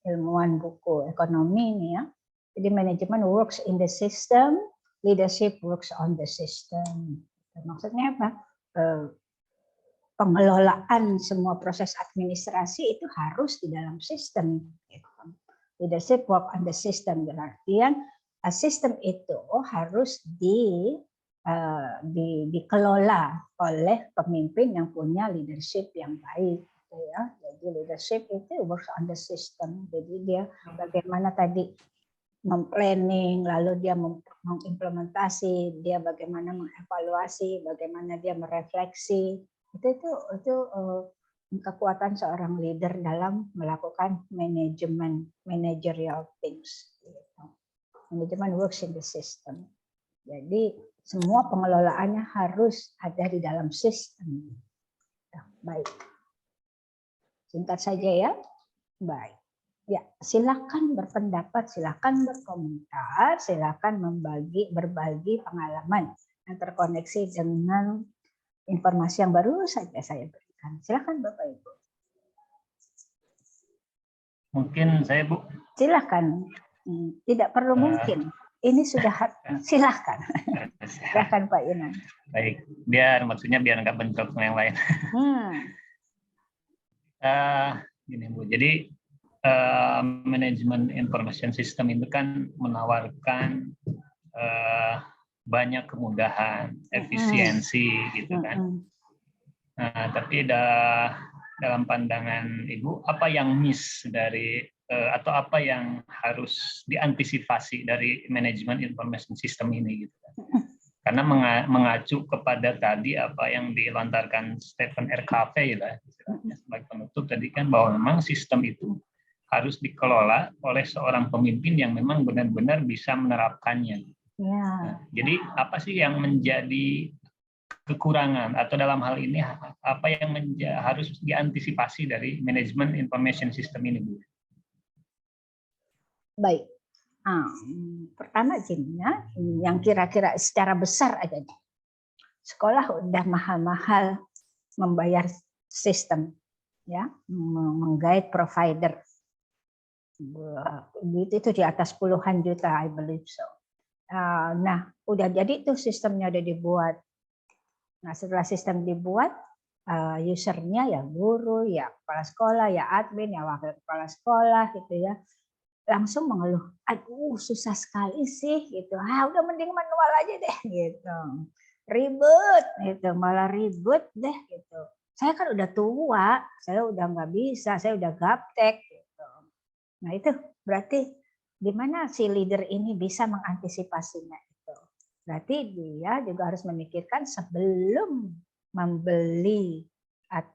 ilmuwan buku ekonomi ini ya. Jadi manajemen works in the system, leadership works on the system. Maksudnya apa? Pengelolaan semua proses administrasi itu harus di dalam sistem. Leadership work on the system, berarti sistem itu harus dikelola oleh pemimpin yang punya leadership yang baik. Ya. Jadi leadership itu works on the system. Jadi dia bagaimana tadi memplanning, lalu dia mengimplementasi, dia bagaimana mengevaluasi, bagaimana dia merefleksi. Itu kekuatan seorang leader dalam melakukan managerial things. Manajemen works in the system. Jadi semua pengelolaannya harus ada di dalam sistem. Baik. Singkat saja ya. Baik. Ya, silakan berpendapat, silakan berkomentar, silakan berbagi pengalaman yang terkoneksi dengan informasi yang baru saja saya berikan. Silakan Bapak Ibu. Mungkin saya Bu. Silakan. Tidak perlu mungkin. Ini sudah silakan. Silakan Pak Yunan. Baik, maksudnya biar nggak bentrok sama yang lain. Gini Bu, jadi manajemen information system itu kan menawarkan banyak kemudahan, efisiensi gitu kan. Nah, tapi dalam pandangan Ibu, apa yang miss dari atau apa yang harus diantisipasi dari manajemen information system ini gitu kan? Karena mengacu kepada tadi apa yang dilontarkan Stephen R. Covey lah sebagai penutup tadi kan, bahwa memang sistem itu harus dikelola oleh seorang pemimpin yang memang benar-benar bisa menerapkannya. Ya. Nah, jadi apa sih yang menjadi kekurangan atau dalam hal ini apa yang harus diantisipasi dari manajemen information system ini, Bu? Baik. Pertama Jimnya, yang kira-kira secara besar aja. Sekolah udah mahal-mahal membayar sistem, ya, menggait provider. Itu di atas puluhan juta, I believe so. Nah, udah jadi tuh sistemnya udah dibuat. Nah, setelah sistem dibuat, usernya ya guru, ya kepala sekolah, ya admin, ya wakil kepala sekolah gitu ya, langsung mengeluh, aduh susah sekali sih gitu, udah mending manual aja deh gitu, ribet gitu, malah ribet deh gitu. Saya kan udah tua, saya udah nggak bisa, saya udah gaptek gitu. Nah itu berarti gimana si leader ini bisa mengantisipasinya itu. Berarti dia juga harus memikirkan sebelum membeli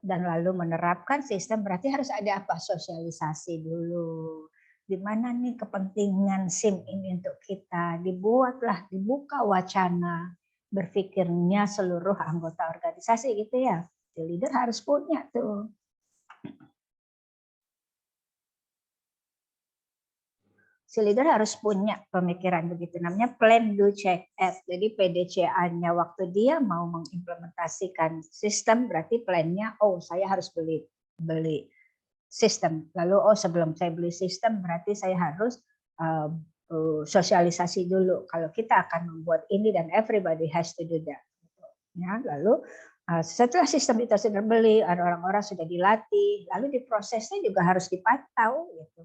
dan lalu menerapkan sistem, berarti harus ada apa? Sosialisasi dulu. Di mana nih kepentingan SIM ini untuk kita? Dibuatlah, dibuka wacana, berpikirnya seluruh anggota organisasi gitu ya. Si leader harus punya tuh. Si leader harus punya pemikiran begitu, namanya plan, do, check, act. Jadi PDCA-nya waktu dia mau mengimplementasikan sistem, berarti plan-nya, oh saya harus beli sistem. Lalu oh sebelum saya beli sistem berarti saya harus sosialisasi dulu kalau kita akan membuat ini dan everybody has to do that. Ya, lalu setelah sistem itu sudah beli, orang-orang sudah dilatih, lalu diprosesnya juga harus dipantau gitu.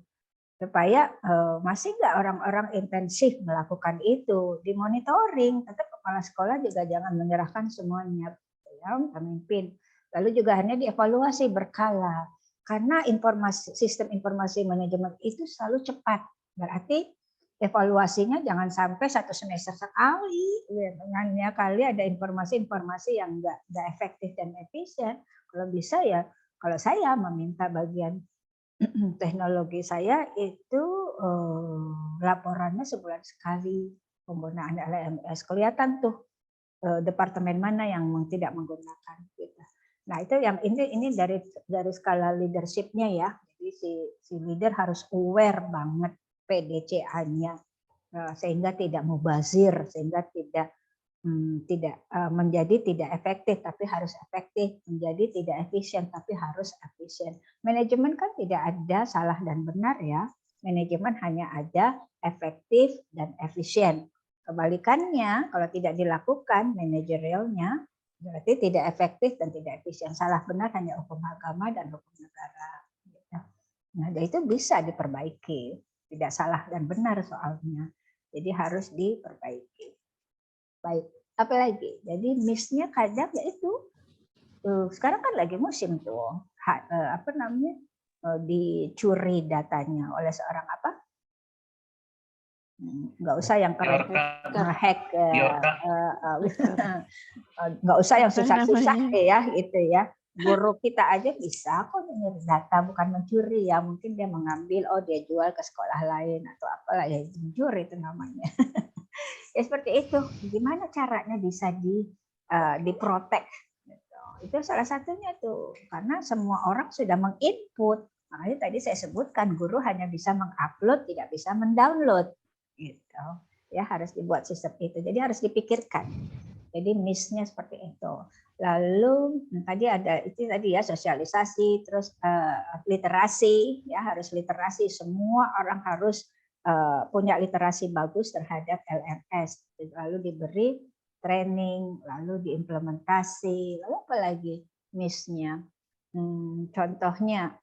Supaya masih nggak orang-orang intensif melakukan itu, dimonitoring. Tetap kepala sekolah juga jangan menyerahkan semuanya, ya, pemimpin. Lalu juga hanya dievaluasi berkala, karena sistem informasi manajemen itu selalu cepat. Berarti evaluasinya jangan sampai 1 semester sekali. Dengannya kali ada informasi-informasi yang nggak efektif dan efisien. Kalau bisa ya, kalau saya meminta bagian teknologi saya itu laporannya sebulan sekali penggunaan LMS, kelihatan tuh departemen mana yang tidak menggunakan gitu. Nah itu yang ini dari skala leadership-nya ya, jadi si leader harus aware banget PDCA-nya sehingga tidak mubazir, sehingga tidak menjadi tidak efektif tapi harus efektif, menjadi tidak efisien tapi harus efisien. Manajemen kan tidak ada salah dan benar ya, manajemen hanya ada efektif dan efisien. Kebalikannya kalau tidak dilakukan manajerialnya berarti tidak efektif dan tidak efisien. Salah benar hanya hukum agama dan hukum negara. Nah itu bisa diperbaiki, tidak salah dan benar soalnya, jadi harus diperbaiki. Baik, apa lagi? Jadi miss-nya kadang yaitu sekarang kan lagi musim tuh apa namanya dicuri datanya oleh seorang apa? Nggak usah yang nge-hack, nggak usah yang susah-susah ya itu ya. Guru kita aja bisa kok nyuri data, bukan mencuri ya, mungkin dia mengambil, oh dia jual ke sekolah lain atau apalah ya, mencuri itu namanya. Ya seperti itu. Gimana caranya bisa diprotek? Itu salah satunya tuh. Karena semua orang sudah menginput. Makanya tadi saya sebutkan guru hanya bisa mengupload, tidak bisa mendownload. Gitu. Ya harus dibuat sistem itu. Jadi harus dipikirkan. Jadi miss-nya seperti itu. Lalu tadi ada itu tadi ya sosialisasi, terus literasi ya harus literasi. Semua orang harus punya literasi bagus terhadap LMS, lalu diberi training, lalu diimplementasi, lalu apa lagi miss-nya? Contohnya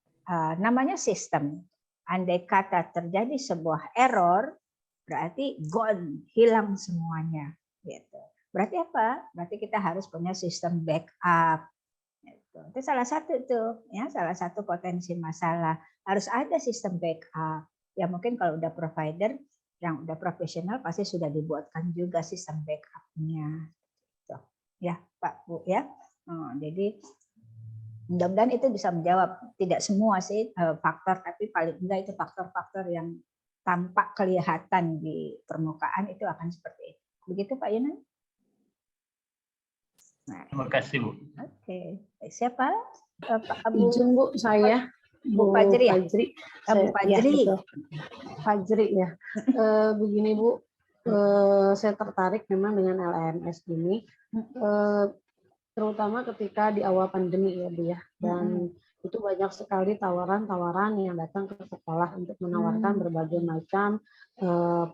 namanya sistem. Andai kata terjadi sebuah error, berarti gone, hilang semuanya. Gitu. Berarti apa? Berarti kita harus punya sistem backup. Gitu. Itu salah satu tuh, ya salah satu potensi masalah. Harus ada sistem backup. Ya mungkin kalau udah provider yang udah profesional pasti sudah dibuatkan juga sistem backup-nya. Ya Pak Bu ya. Jadi mudah-mudahan itu bisa menjawab tidak semua sih faktor, tapi paling enggak itu faktor-faktor yang tampak kelihatan di permukaan itu akan seperti itu. Begitu Pak Yunan? Nah, terima kasih Bu. Oke. Siapa? Pak Abu? Izin Bu, saya. Bu Fajri ya? Bu Fajri. Ya, Fajri ya. Begini Bu, saya tertarik memang dengan LMS ini, terutama ketika di awal pandemi ya Bu ya. Dan itu banyak sekali tawaran-tawaran yang datang ke sekolah untuk menawarkan berbagai macam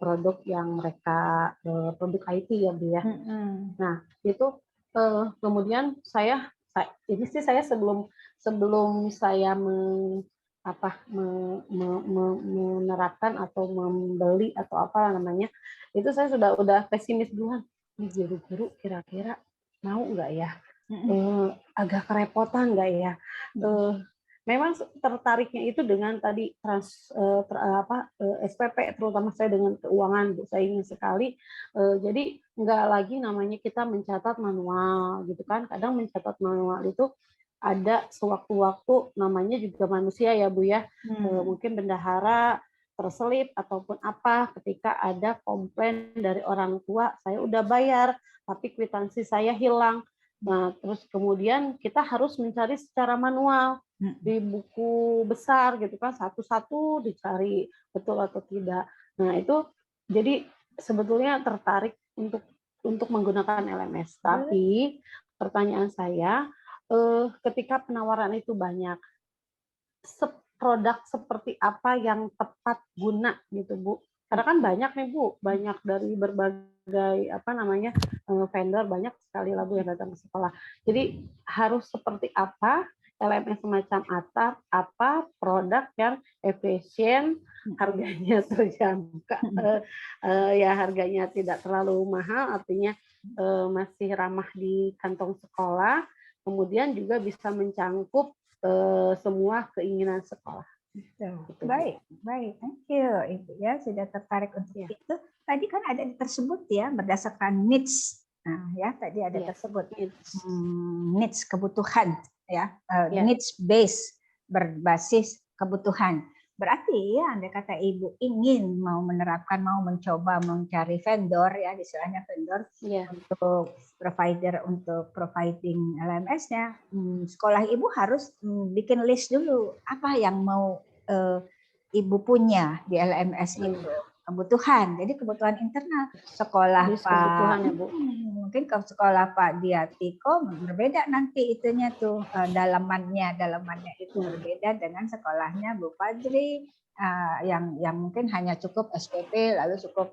produk yang mereka, produk IT ya Bu ya. Nah itu kemudian saya ini sih saya sebelum saya menerapkan atau membeli atau apa namanya, itu saya udah pesimis duluan. Nih guru-guru kira-kira mau nggak ya? Agak kerepotan nggak ya? Memang tertariknya itu dengan tadi SPP, terutama saya dengan keuangan, Bu. Saya ingin sekali. Jadi nggak lagi namanya kita mencatat manual gitu kan. Kadang mencatat manual itu ada sewaktu-waktu, namanya juga manusia ya Bu ya. Mungkin bendahara terselip ataupun apa, ketika ada komplain dari orang tua, saya udah bayar tapi kwitansi saya hilang. Nah, terus kemudian kita harus mencari secara manual di buku besar gitu kan, satu-satu dicari betul atau tidak. Nah, itu jadi sebetulnya tertarik untuk menggunakan LMS. Tapi pertanyaan saya, ketika penawaran itu banyak, produk seperti apa yang tepat guna gitu Bu? Karena kan banyak nih Bu, banyak dari berbagai vendor, banyak sekali lah Bu yang datang ke sekolah. Jadi harus seperti apa LMS semacam apa produk yang efisien, harganya terjangkau, ya harganya tidak terlalu mahal, artinya masih ramah di kantong sekolah, kemudian juga bisa mencangkup semua keinginan sekolah. Baik, thank you Ibu ya sudah tertarik untuk itu. Tadi kan ada tersebut ya berdasarkan needs. Nah ya tadi ada tersebut needs kebutuhan ya, needs base berbasis kebutuhan. Berarti ya andai kata Ibu ingin mau menerapkan, mau mencoba mencari vendor ya, istilahnya vendor untuk provider untuk providing LMS-nya, sekolah Ibu harus bikin list dulu apa yang mau Ibu punya di LMS itu, kebutuhan. Jadi kebutuhan internal sekolah Pak, ya, Bu. Mungkin ke sekolah Pak Diatiko berbeda nanti itunya tuh, dalamannya itu berbeda dengan sekolahnya Bu Fajri, yang mungkin hanya cukup SPP lalu cukup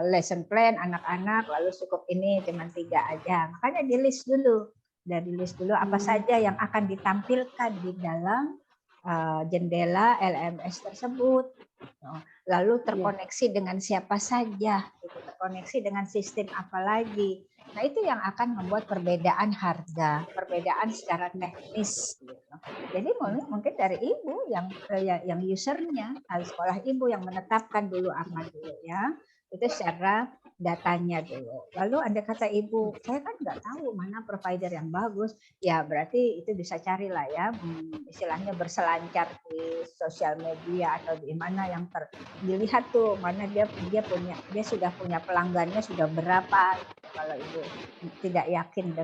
lesson plan anak-anak lalu cukup ini cuma 3 aja. Makanya di list dulu, apa saja yang akan ditampilkan di dalam jendela LMS tersebut, lalu terkoneksi dengan siapa saja, terkoneksi dengan sistem apa lagi. Nah itu yang akan membuat perbedaan harga, perbedaan secara teknis. Jadi mungkin dari Ibu yang usernya, sekolah Ibu yang menetapkan dulu apa dulu ya, itu secara datanya dulu. Lalu andai kata Ibu, saya kan nggak tahu mana provider yang bagus, ya berarti itu bisa carilah ya, istilahnya berselancar di sosial media atau di mana yang dilihat tuh mana dia sudah punya pelanggannya sudah berapa. Kalau Ibu tidak yakin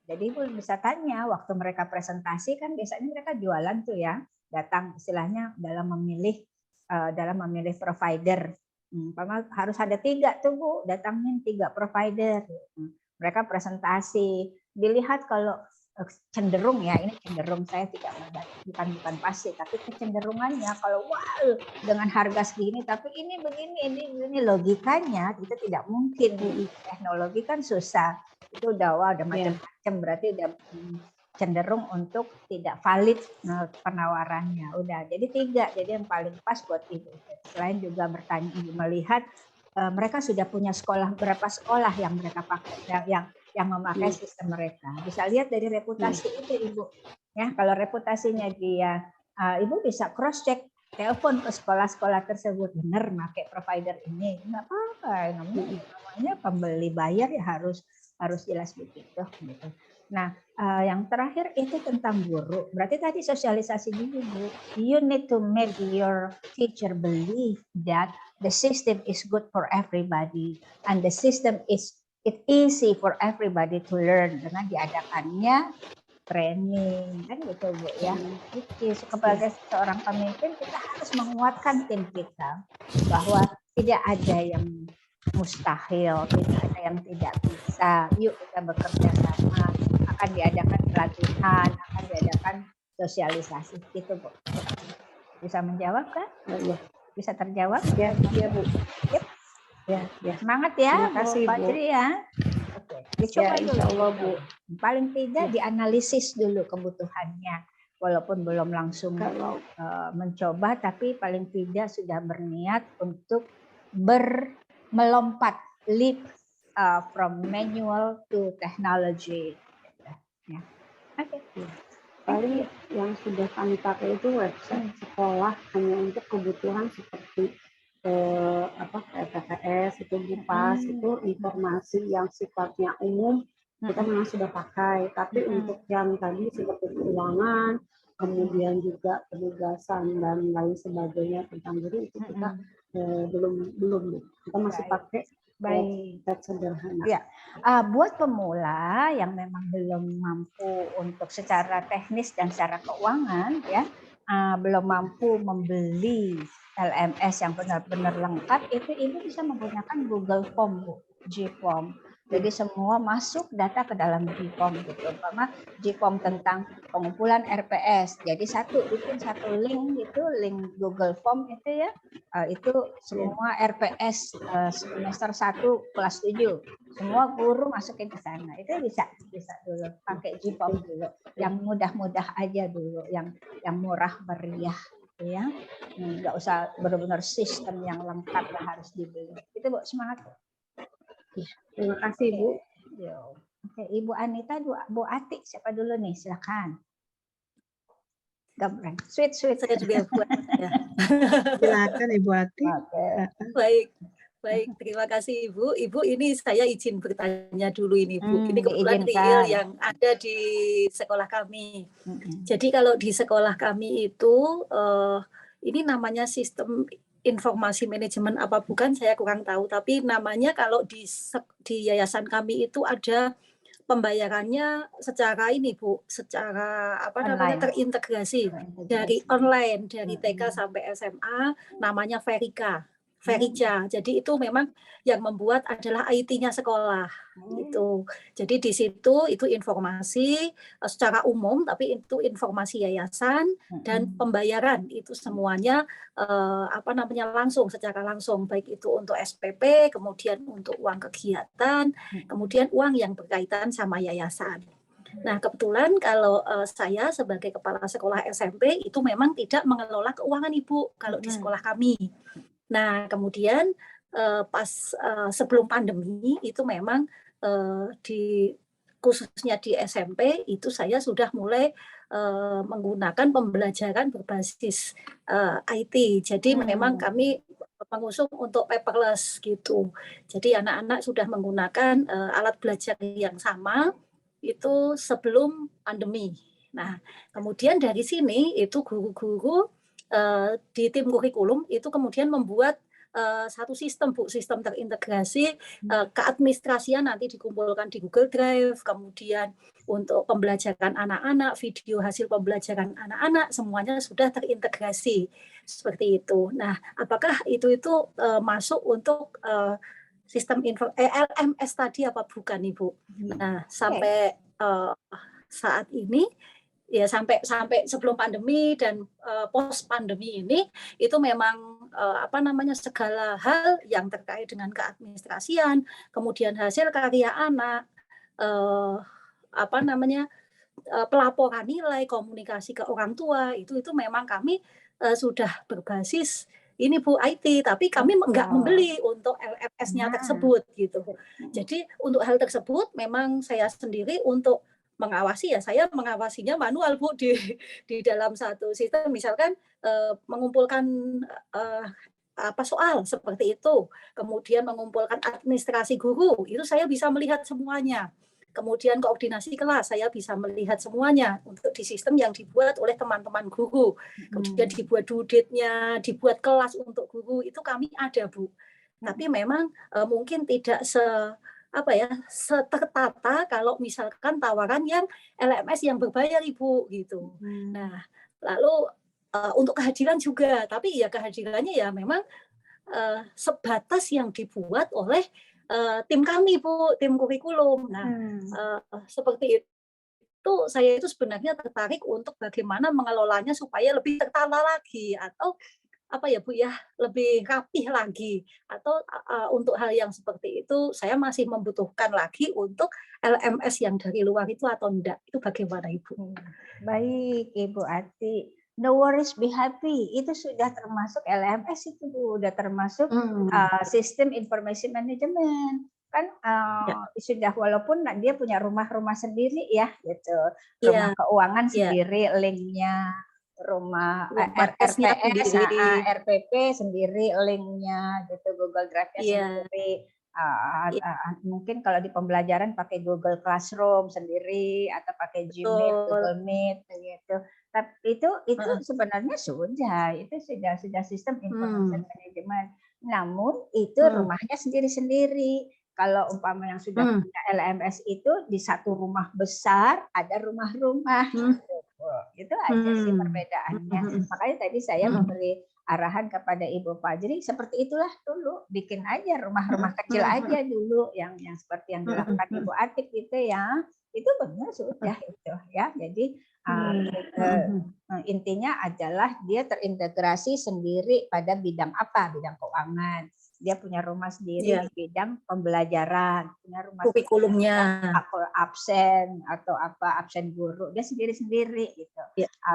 jadi Ibu bisa tanya waktu mereka presentasi kan biasanya mereka jualan tuh ya, datang istilahnya dalam memilih provider. Harus ada 3 tuh Bu, datangin 3 provider. Mereka presentasi, dilihat kalau cenderung ya, ini cenderung saya tidak bukan pasti, tapi kecenderungannya kalau dengan harga segini, tapi ini begini logikanya itu tidak mungkin. Teknologi kan susah, itu udah macam-macam, berarti udah cenderung untuk tidak valid penawarannya. Udah, jadi 3, jadi yang paling pas buat Ibu. Selain juga bertanya, Ibu melihat mereka sudah punya berapa sekolah yang mereka pakai, yang memakai sistem mereka. Bisa lihat dari reputasi itu Ibu. Ya, kalau reputasinya dia, Ibu bisa cross check, telepon ke sekolah-sekolah tersebut, benar pakai provider ini, nggak apa-apa. Namanya pembeli bayar ya harus jelas begitu. Nah, yang terakhir itu tentang guru. Berarti tadi sosialisasi dulu, Bu. You need to make your teacher believe that the system is good for everybody and the system is easy for everybody to learn dengan diadakannya training kan gitu Bu ya. Jadi sebagai seorang pemimpin kita harus menguatkan tim kita bahwa tidak ada yang mustahil, tidak ada yang tidak bisa. Yuk kita bekerja sama. Akan diadakan pelatihan, akan diadakan sosialisasi gitu Bu. Bisa menjawab kan? Ya. Bisa terjawab? Ya, Bu. Yep. Ya. Semangat ya, terima kasih Bu Fajri ya. Oke. Dicoba Ya, insya Allah, dulu. Paling tidak dianalisis dulu kebutuhannya. Walaupun belum langsung mencoba, tapi paling tidak sudah berniat untuk melompat, leap from manual to technology. Ya. Oke. Paling yang sudah kami pakai itu website sekolah hanya untuk kebutuhan seperti PPKS, itu BUPAS, itu informasi yang sifatnya umum kita memang sudah pakai. Tapi untuk yang tadi seperti keuangan, kemudian juga penugasan dan lain sebagainya tentang guru itu kita belum kita masih pakai website sederhana. Ya, buat pemula yang memang belum mampu untuk secara teknis dan secara keuangan, ya, belum mampu membeli LMS yang benar-benar lengkap, itu Ibu bisa menggunakan Google Form, Bu, G-Form. Jadi semua masuk data ke dalam G-Form gitu. Umpama G-Form tentang pengumpulan RPS. Jadi bikin satu link itu, link Google Form itu ya. Itu semua RPS semester 1 kelas 7. Semua guru masukin ke sana. Itu bisa dulu pakai G-Form dulu. Yang mudah-mudah aja dulu, yang murah meriah ya. Nggak usah benar-benar sistem yang lengkap yang harus dibeli. Itu Bu, semangat. Terima kasih, Bu. Oke, Ibu Anita, Bu Ati, siapa dulu nih? Silakan. Gambreng. Sweet. Saya juga buat ya. Silakan Ibu Ati. Baik, terima kasih Ibu. Ibu, ini saya izin bertanya dulu ini Bu. Ini kebetulan diizinkan. real yang ada di sekolah kami. Jadi kalau di sekolah kami itu ini namanya sistem informasi manajemen apa bukan saya kurang tahu, tapi namanya kalau di yayasan kami itu ada pembayarannya secara ini Bu, secara apa namanya terintegrasi dari online dari TK sampai SMA, namanya Verika. Jadi itu memang yang membuat adalah IT-nya sekolah gitu. Jadi di situ itu informasi secara umum, tapi itu informasi yayasan dan pembayaran itu semuanya secara langsung, baik itu untuk SPP, kemudian untuk uang kegiatan, kemudian uang yang berkaitan sama yayasan. Nah, kebetulan kalau saya sebagai kepala sekolah SMP itu memang tidak mengelola keuangan Ibu kalau di sekolah kami. Nah, kemudian pas sebelum pandemi itu memang khususnya di SMP itu saya sudah mulai menggunakan pembelajaran berbasis IT. Jadi memang kami mengusung untuk paperless gitu. Jadi anak-anak sudah menggunakan alat belajar yang sama itu sebelum pandemi. Nah, kemudian dari sini itu guru-guru di tim kurikulum itu kemudian membuat satu sistem Bu, sistem terintegrasi keadministrasian nanti dikumpulkan di Google Drive, kemudian untuk pembelajaran anak-anak, video hasil pembelajaran anak-anak semuanya sudah terintegrasi seperti itu. Nah, apakah itu masuk untuk sistem LMS tadi apa bukan Ibu? Nah, sampai saat ini ya sampai sebelum pandemi dan post pandemi ini itu memang segala hal yang terkait dengan keadministrasian, kemudian hasil karya anak, pelaporan nilai, komunikasi ke orang tua itu memang kami sudah berbasis ini Bu IT, tapi kami nggak membeli untuk LMS-nya tersebut gitu. Jadi untuk hal tersebut memang saya sendiri untuk mengawasi ya saya mengawasinya manual Bu di dalam satu sistem, misalkan mengumpulkan soal seperti itu, kemudian mengumpulkan administrasi guru itu saya bisa melihat semuanya, kemudian koordinasi kelas saya bisa melihat semuanya untuk di sistem yang dibuat oleh teman-teman guru, kemudian dibuat due date-nya, dibuat kelas untuk guru itu kami ada Bu, tapi memang mungkin tidak setertata kalau misalkan tawaran yang LMS yang berbayar Ibu gitu. Nah, lalu untuk kehadiran juga, tapi ya kehadirannya ya memang sebatas yang dibuat oleh tim kami Bu, tim kurikulum. Nah, seperti itu saya itu sebenarnya tertarik untuk bagaimana mengelolanya supaya lebih tertata lagi atau apa ya Bu ya, lebih rapih lagi, atau untuk hal yang seperti itu saya masih membutuhkan lagi untuk LMS yang dari luar itu atau enggak? Itu bagaimana Ibu? Baik Ibu Ati, no worries, be happy, itu sudah termasuk LMS itu Bu, udah termasuk sistem information management kan, sudah, walaupun dia punya rumah-rumah sendiri ya gitu, rumah keuangan sendiri, linknya, rumah RPS, RPP sendiri linknya gitu, Google Drive-nya sendiri. Mungkin kalau di pembelajaran pakai Google Classroom sendiri atau pakai Gmeet, Google Meet gitu. Tapi itu sebenarnya itu sudah sistem information management. Namun itu rumahnya sendiri-sendiri. Kalau umpama yang sudah punya LMS itu di satu rumah besar ada rumah-rumah. Itu aja sih perbedaannya. Makanya tadi saya memberi arahan kepada Ibu Fajri, seperti itulah dulu, bikin aja rumah-rumah kecil aja dulu, yang seperti yang dilakukan Ibu Atik gitu ya, itu benar sudah itu ya. Jadi intinya adalah dia terintegrasi sendiri pada bidang apa, bidang keuangan. Dia punya rumah sendiri di bidang pembelajaran, punya rumah kurikulumnya, absen atau apa, absen guru, dia sendiri-sendiri gitu.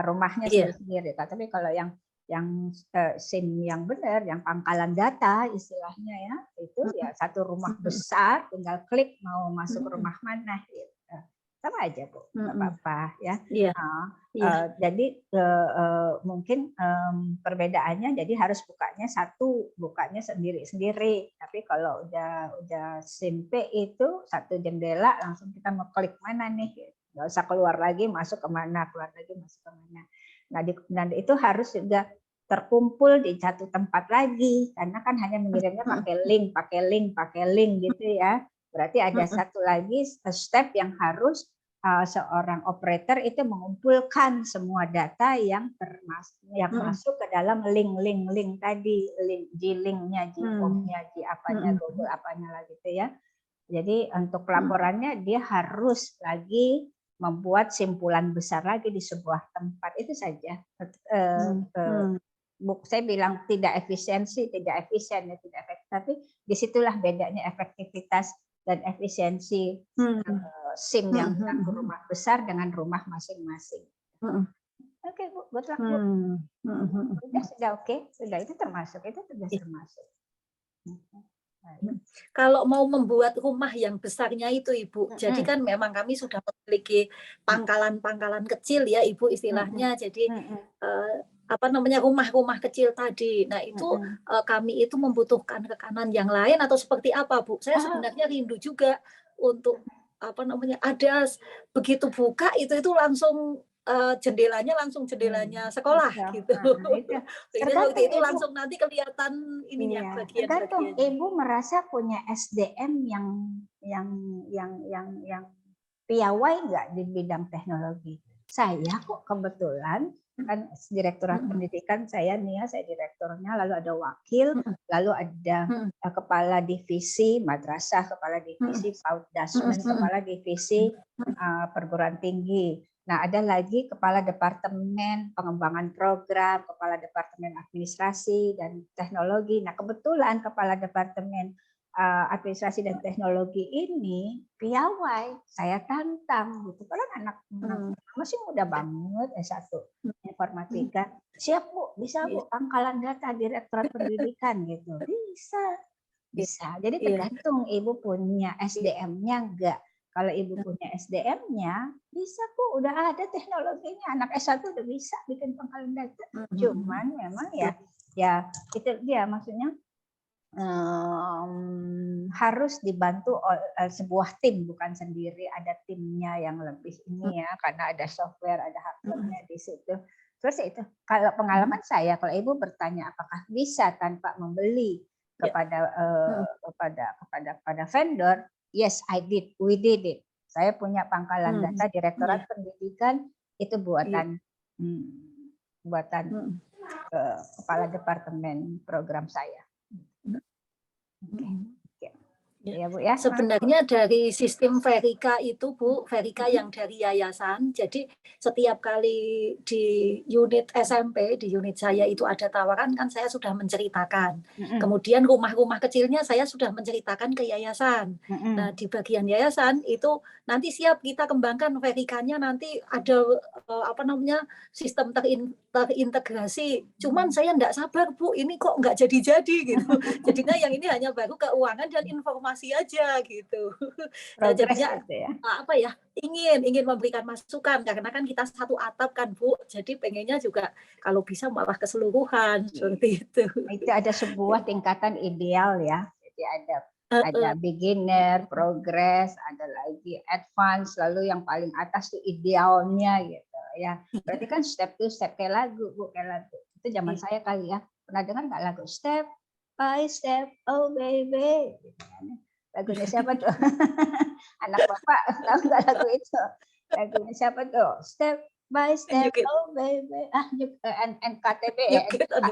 Rumahnya sendiri-sendiri. Tapi kalau yang SIM yang benar, yang pangkalan data istilahnya ya, itu ya satu rumah besar, tinggal klik mau masuk rumah mana gitu. Sama aja Bu, nggak apa-apa ya. Jadi mungkin perbedaannya, jadi harus bukanya sendiri-sendiri. Tapi kalau udah SIM P itu satu jendela langsung kita mau klik mana nih, nggak usah keluar lagi masuk kemana, keluar lagi masuk kemana. Nah itu harus juga terkumpul di satu tempat lagi, karena kan hanya mengirimnya pakai link gitu ya. Berarti ada satu lagi step yang harus seorang operator itu mengumpulkan semua data yang masuk ke dalam link tadi, G-linknya, G-formnya, G-apanya, Google apanya lah gitu ya. Jadi untuk laporannya dia harus lagi membuat simpulan besar lagi di sebuah tempat, itu saja. Saya bilang tidak efisien, tidak efektif, tapi disitulah bedanya efektivitas dan efisiensi SIM yang satu rumah besar dengan rumah masing-masing. Oke Bu, good luck Bu. Sudah oke, sudah itu termasuk. Kalau mau membuat rumah yang besarnya itu Ibu, jadi kan memang kami sudah memiliki pangkalan-pangkalan kecil ya Ibu istilahnya, jadi rumah-rumah kecil tadi. Nah itu kami itu membutuhkan rekanan yang lain atau seperti apa Bu? Saya sebenarnya rindu juga untuk ada begitu buka itu langsung jendelanya sekolah gitu. Waktu itu langsung nanti kelihatan ininya bagian-bagian. Tergantung Ibu merasa punya SDM yang piawai nggak di bidang teknologi. Saya kok kebetulan kan Direktorat Pendidikan saya direkturnya, lalu ada wakil, lalu ada kepala divisi madrasah, kepala divisi Faudasmen, kepala divisi perguruan tinggi. Nah, ada lagi kepala departemen pengembangan program, kepala departemen administrasi dan teknologi. Nah, kebetulan kepala departemen administrasi dan teknologi ini piawai, saya tantang gitu. Kalau anak masih muda banget, S1 informatika, siap Bu, bisa Bu, pangkalan data Direktorat Pendidikan gitu. Bisa. Jadi tergantung Ibu punya SDM-nya enggak. Kalau Ibu punya SDM-nya, bisa Bu, udah ada teknologinya. Anak S1 udah bisa bikin pangkalan data. Cuman memang ya itu dia maksudnya harus dibantu oleh sebuah tim, bukan sendiri, ada timnya yang lebih ini ya, karena ada software, ada hardware-nya di situ. Terus itu kalau pengalaman saya, kalau Ibu bertanya apakah bisa tanpa membeli kepada vendor, yes I did, we did it. Saya punya pangkalan data Direktorat Pendidikan, itu buatan kepala departemen program saya. Ya, Bu, ya. Sebenarnya dari sistem Verika itu, Bu, Verika yang dari yayasan, jadi setiap kali di unit SMP, di unit saya itu ada tawaran, kan saya sudah menceritakan. Kemudian rumah-rumah kecilnya saya sudah menceritakan ke yayasan. Nah, di bagian yayasan itu nanti siap kita kembangkan Verikanya, nanti ada sistem terintegrasi. Cuman saya enggak sabar, Bu, ini kok enggak jadi-jadi gitu. Jadinya yang ini hanya baru keuangan dan informasi aja gitu. Jadinya gitu ya. ingin memberikan masukan karena kan kita satu atap kan, Bu. Jadi pengennya juga kalau bisa malah keseluruhan seperti itu. Itu ada sebuah tingkatan ideal ya. Jadi ada beginner, progress, ada lagi advance, lalu yang paling atas itu idealnya gitu ya. Berarti kan step to step kayak lagu, Bu, kayak lagu. Itu zaman saya kali ya. Pernah dengar nggak lagu step by step, oh baby. Lagunya siapa tuh? Anak bapak tahu nggak lagu itu? Lagunya siapa tuh? Step by step, oh baby. NKTB ya,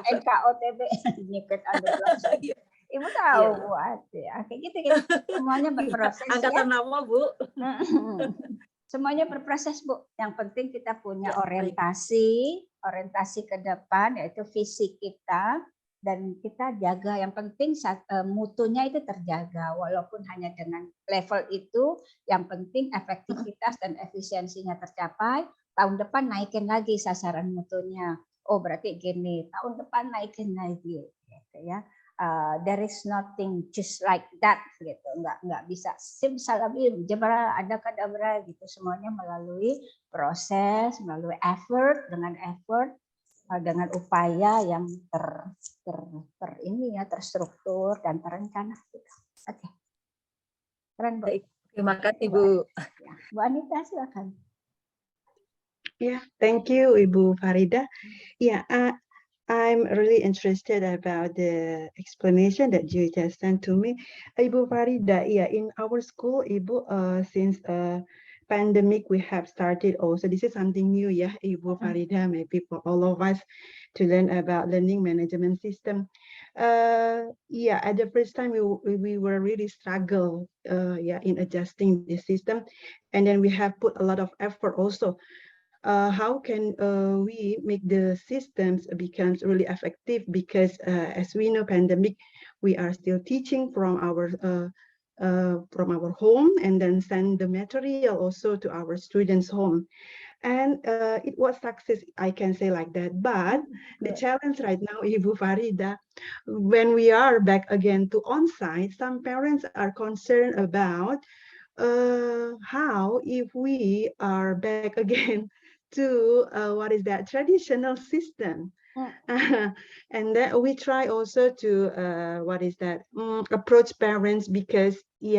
NKOTB. New Kid on the Block. Ibu tahu buat ya. Kayak gitu, semuanya berproses. Angkatan nama, Bu. Semuanya berproses, Bu. Yang penting kita punya orientasi ke depan, yaitu visi kita, dan kita jaga. Yang penting mutunya itu terjaga, walaupun hanya dengan level itu. Yang penting efektivitas dan efisiensinya tercapai. Tahun depan naikin lagi sasaran mutunya. Oh, berarti gini, tahun depan naikin lagi, gitu ya. There is nothing just like that gitu, nggak bisa simsalabim jebra ada kadabra gitu, semuanya melalui proses, melalui effort, dengan upaya yang terstruktur dan terencana gitu. Oke. Keren, Bu. Terima kasih, Bu. Ya. Bu Anita silakan. Yeah, thank you, Ibu Farida. Yeah, I'm really interested about the explanation that you just sent to me. Ibu Farida, yeah, in our school, Ibu, since pandemic, we have started also, this is something new, yeah, Ibu Farida, maybe for all of us to learn about learning management system. Yeah, at the first time, we were really struggle, in adjusting the system. And then we have put a lot of effort also. How can we make the systems becomes really effective? Because as we know, pandemic, we are still teaching from our home, and then send the material also to our students' home. And it was success, I can say like that. But the challenge right now, Ibu Farida, when we are back again to on-site, some parents are concerned about how if we are back again to traditional system. And then we try also to approach parents, because we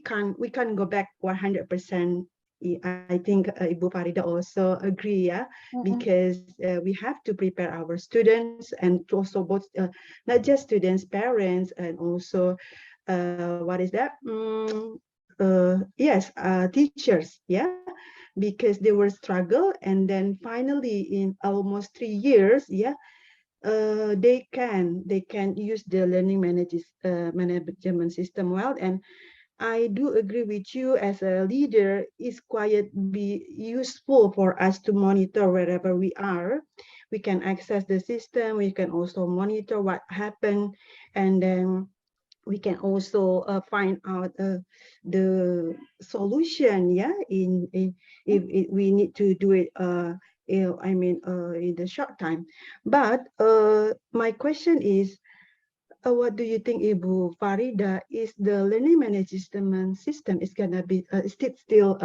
can't go back 100%. I think Ibu Farida also agree, because we have to prepare our students, and also both not just students, parents, and also teachers, because they were struggle, and then finally in almost 3 years, they can use the learning management system well. And I do agree with you, as a leader, it's quite be useful for us to monitor wherever we are. We can access the system, we can also monitor what happened, and then we can also find out the solution, if we need to do it in the short time. But my question is, what do you think, Ibu Farida, is the learning management system is gonna be still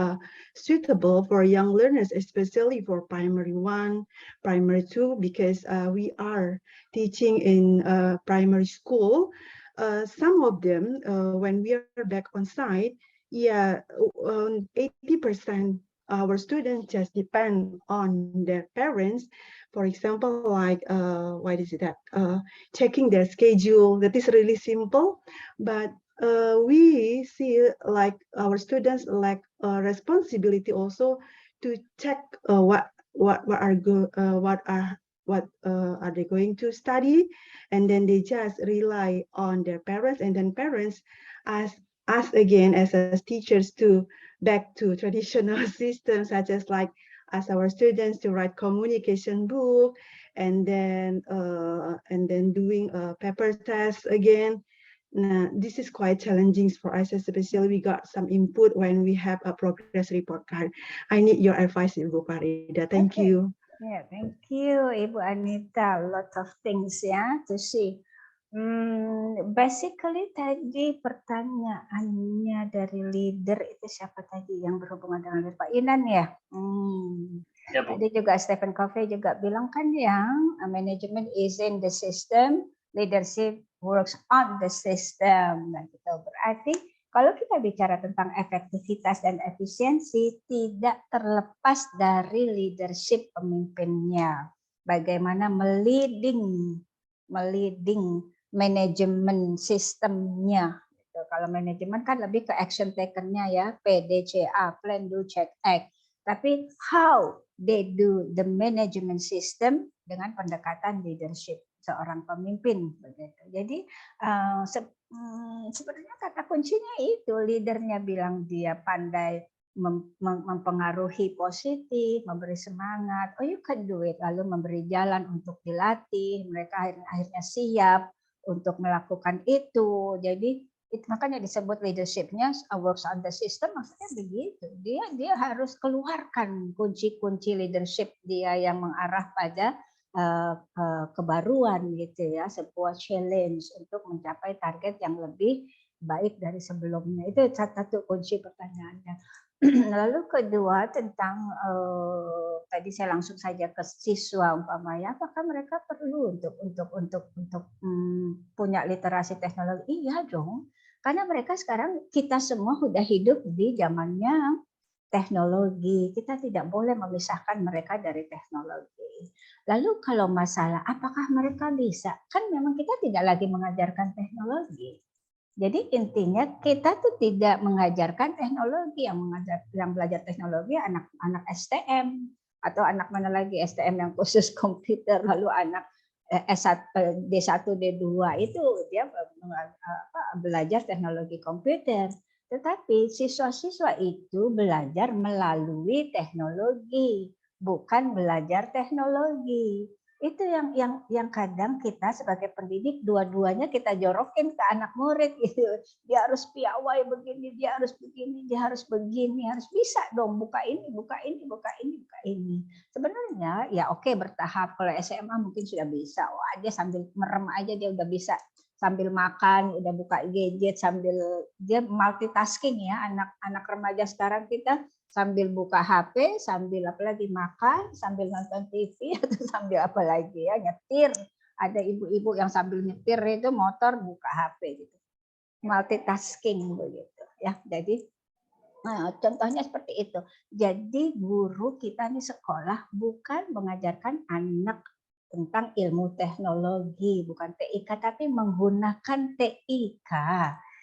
suitable for young learners, especially for primary 1, primary 2, because we are teaching in primary school. Some of them, when we are back on site, 80% our students just depend on their parents. For example, like checking their schedule. That is really simple, but we see like our students lack responsibility also to check what what are they going to study, and then they just rely on their parents, and then parents ask us again as teachers to back to traditional systems, such as like ask our students to write communication book, and then doing a paper test again. Nah, this is quite challenging for us, especially we got some input when we have a progress report card. I need your advice, Ibu Farida. Thank you. Yeah, thank you, Ibu Anita. A lot of things ya to see. Basically tadi pertanyaannya dari leader itu siapa tadi yang berhubungan dengan leader? Pak Inan ya? Ya, Bu. Tadi juga Stephen Covey juga bilang kan yang management is in the system, leadership works on the system. Nah, gitu. Berarti kalau kita bicara tentang efektivitas dan efisiensi, tidak terlepas dari leadership pemimpinnya. Bagaimana meliding manajemen sistemnya. Gitu. Kalau manajemen kan lebih ke action taken-nya ya, PDCA, plan, do, check, act. Tapi how they do the management system dengan pendekatan leadership seorang pemimpin begitu. Jadi sebenarnya kata kuncinya itu, leadernya bilang dia pandai mempengaruhi positif, memberi semangat, oh you can do it, lalu memberi jalan untuk dilatih, mereka akhirnya siap untuk melakukan itu. Jadi itu makanya disebut leadershipnya works on the system, maksudnya begitu. Dia harus keluarkan kunci-kunci leadership dia yang mengarah pada kebaruan gitu ya, sebuah challenge untuk mencapai target yang lebih baik dari sebelumnya. Itu satu kunci pertanyaannya. Lalu kedua tentang tadi saya langsung saja ke siswa umpamanya, apakah mereka perlu untuk punya literasi teknologi? Iya dong, karena mereka sekarang kita semua sudah hidup di zamannya teknologi. Kita tidak boleh memisahkan mereka dari teknologi. Lalu kalau masalah apakah mereka bisa? Kan memang kita tidak lagi mengajarkan teknologi. Jadi intinya kita tuh tidak mengajarkan teknologi, yang belajar teknologi anak-anak STM atau anak mana lagi STM yang khusus komputer, lalu anak S1, D1, D2 itu dia belajar teknologi komputer. Tetapi siswa-siswa itu belajar melalui teknologi, bukan belajar teknologi. Itu yang kadang kita sebagai pendidik dua-duanya kita jorokin ke anak murid gitu. Dia harus piawai begini, dia harus begini, dia harus begini, harus bisa dong buka ini, buka ini, buka ini, buka ini. Sebenarnya ya oke, bertahap. Kalau SMA mungkin sudah bisa. Wah, dia sambil merem aja dia udah bisa, sambil makan udah buka gadget, sambil dia multitasking ya. Anak remaja sekarang kita sambil buka HP, sambil apalagi makan, sambil nonton TV, atau sambil apa lagi ya, nyetir. Ada ibu-ibu yang sambil nyetir itu motor buka HP gitu. Multitasking begitu ya. Jadi contohnya seperti itu. Jadi guru kita nih sekolah bukan mengajarkan anak tentang ilmu teknologi, bukan TIK, tapi menggunakan TIK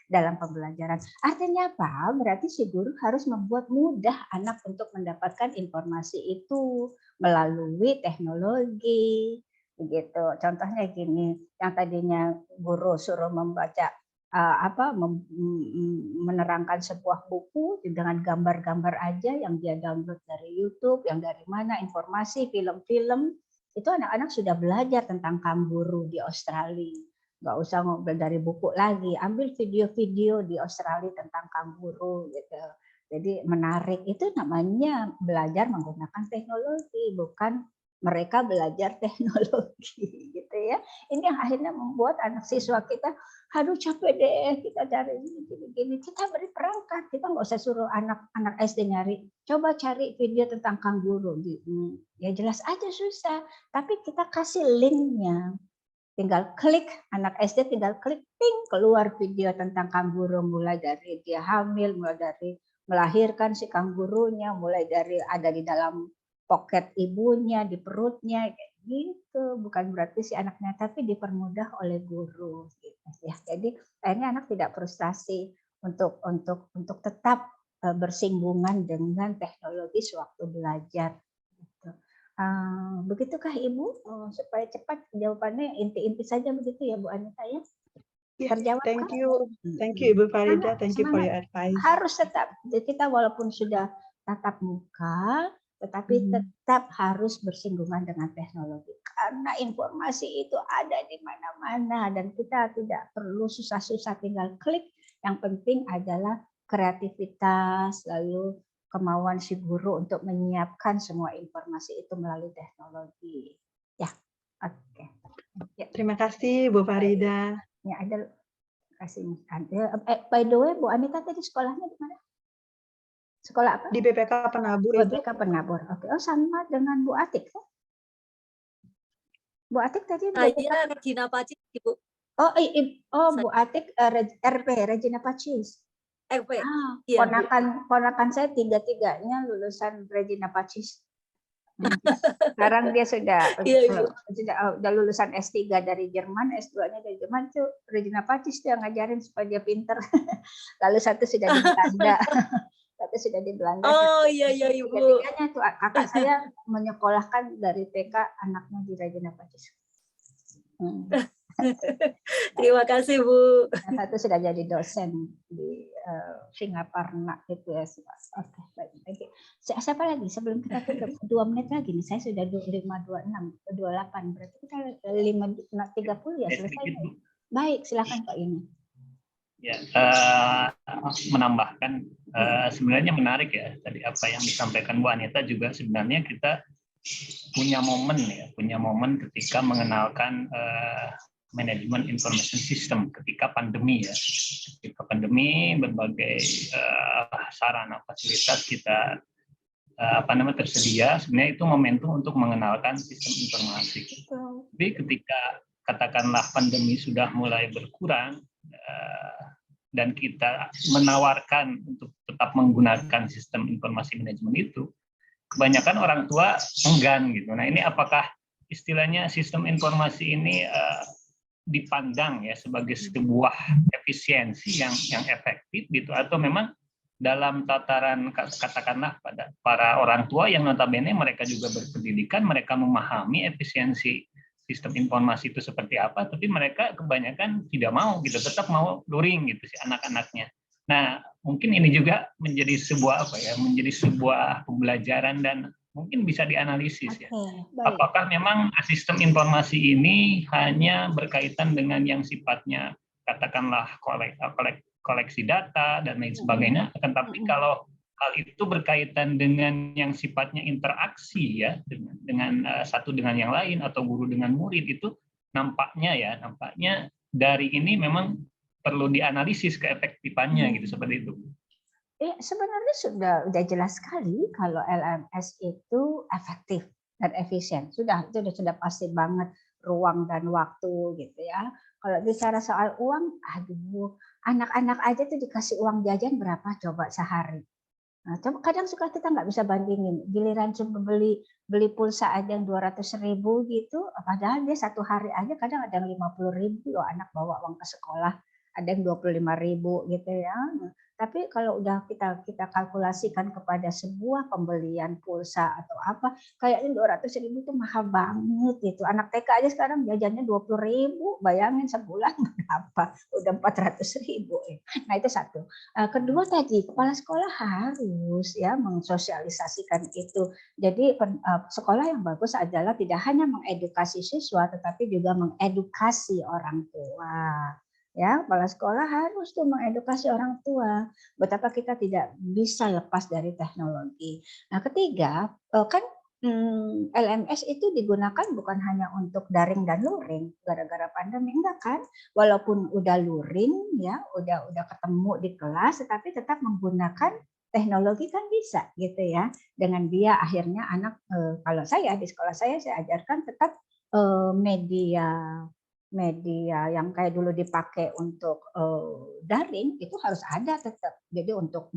dalam pembelajaran. Artinya apa? Berarti si guru harus membuat mudah anak untuk mendapatkan informasi itu melalui teknologi. Begitu. Contohnya gini, yang tadinya guru suruh membaca menerangkan sebuah buku dengan gambar-gambar aja yang dia download dari YouTube, yang dari mana informasi, film-film, itu anak-anak sudah belajar tentang kanguru di Australia. Nggak usah ngobrol dari buku lagi, ambil video-video di Australia tentang kanguru gitu. Jadi menarik, itu namanya belajar menggunakan teknologi, bukan mereka belajar teknologi gitu ya. Ini yang akhirnya membuat anak siswa kita, aduh capek deh kita cari gini. Kita beri perangkat, kita nggak usah suruh anak SD nyari, coba cari video tentang kanguru. Ya jelas aja susah, tapi kita kasih linknya. Tinggal klik, anak SD tinggal klik, ping, keluar video tentang kanguru, mulai dari dia hamil, mulai dari melahirkan si kangurunya, mulai dari ada di dalam pocket ibunya, di perutnya, kayak gitu. Bukan berarti si anaknya, tapi dipermudah oleh guru. Gitu, ya. Jadi akhirnya anak tidak frustasi untuk tetap bersinggungan dengan teknologi sewaktu belajar. Gitu. Begitukah Ibu? Supaya cepat jawabannya inti-inti saja begitu ya Bu Anita ya? Yeah, Terjawab thank kan? you Ibu Farida, thank you for your advice. Harus tetap, kita walaupun sudah tatap muka, tetapi tetap harus bersinggungan dengan teknologi. Karena informasi itu ada di mana-mana dan kita tidak perlu susah-susah tinggal klik. Yang penting adalah kreativitas, lalu kemauan si guru untuk menyiapkan semua informasi itu melalui teknologi. Ya, oke. Ya. Terima kasih Bu Farida. Ya, ada kasih. By the way, Bu Anita tadi sekolahnya di mana? Sekolah apa? Di BPK Penabur. BPK Penabur. Oke. Oh, sama dengan Bu Atik ya? Bu Atik tadi Saya Regina Pacis, Ibu. Bu Atik RP Regina Pacis. RP. Iya, ponakan saya tiga-tiganya lulusan Regina Pacis. Sekarang dia sudah lulusan S3 dari Jerman, S2-nya dari Jerman tuh Regina Pacis dia ngajarin supaya dia pinter. Lalu satu sudah di Belanda. Satu sudah di Belanda. Oh iya Ibu. Tiga-tiganya tuh kakak saya menyekolahkan dari TK anaknya di Regina Pacis. Terima kasih Bu. Satu sudah jadi dosen di Singaparna itu ya. Oke, baik. Siapa lagi? Sebelum kita tutup 2 menit lagi nih. Saya sudah 5:26, 28. Berarti kita 5:30 ya selesai. Baik, silakan Pak Yuni. Ya, menambahkan sebenarnya menarik ya tadi apa yang disampaikan Bu Anita juga sebenarnya kita punya momen ketika mengenalkan manajemen information system ketika pandemi ya. Ketika pandemi berbagai sarana fasilitas kita tersedia, sebenarnya itu momentum untuk mengenalkan sistem informasi. Tapi ketika katakanlah pandemi sudah mulai berkurang dan kita menawarkan untuk tetap menggunakan sistem informasi manajemen itu, kebanyakan orang tua enggan gitu. Nah ini apakah istilahnya sistem informasi ini dipandang ya sebagai sebuah efisiensi yang efektif gitu, atau memang dalam tataran katakanlah pada para orang tua yang notabene mereka juga berpendidikan, mereka memahami efisiensi sistem informasi itu seperti apa, tapi mereka kebanyakan tidak mau gitu, tetap mau luring gitu si anak-anaknya. Nah, mungkin ini juga menjadi sebuah menjadi sebuah pembelajaran dan mungkin bisa dianalisis ya. Apakah memang sistem informasi ini hanya berkaitan dengan yang sifatnya katakanlah koleksi data dan lain sebagainya, akan tapi kalau hal itu berkaitan dengan yang sifatnya interaksi ya dengan satu dengan yang lain atau guru dengan murid, itu nampaknya dari ini memang perlu dianalisis keefektifannya gitu, seperti itu. Sebenarnya sudah jelas sekali kalau LMS itu efektif dan efisien. Itu sudah pasti banget, ruang dan waktu gitu ya. Kalau bicara soal uang, anak-anak aja tuh dikasih uang jajan berapa coba sehari. Nah, kadang suka kita nggak bisa bandingin. Giliran cuma beli pulsa aja yang 200.000 gitu, padahal dia satu hari aja kadang ada yang 50.000 loh anak bawa uang ke sekolah, ada yang 25.000 gitu ya. Tapi kalau udah kita kalkulasikan kepada sebuah pembelian pulsa atau apa, kayaknya 200.000 itu mahal banget gitu. Anak TK aja sekarang jajannya 20.000, bayangin sebulan berapa? Udah 400.000. Nah itu satu. Kedua tadi kepala sekolah harus ya mensosialisasikan itu. Jadi sekolah yang bagus adalah tidak hanya mengedukasi siswa, tetapi juga mengedukasi orang tua. Ya, kepala sekolah harus tuh mengedukasi orang tua betapa kita tidak bisa lepas dari teknologi. Nah, ketiga, kan LMS itu digunakan bukan hanya untuk daring dan luring gara-gara pandemi, enggak kan? Walaupun udah luring ya, udah ketemu di kelas, tetapi tetap menggunakan teknologi kan bisa gitu ya. Dengan dia akhirnya anak kalau saya di sekolah saya ajarkan tetap media yang kayak dulu dipakai untuk daring itu harus ada tetap. Jadi untuk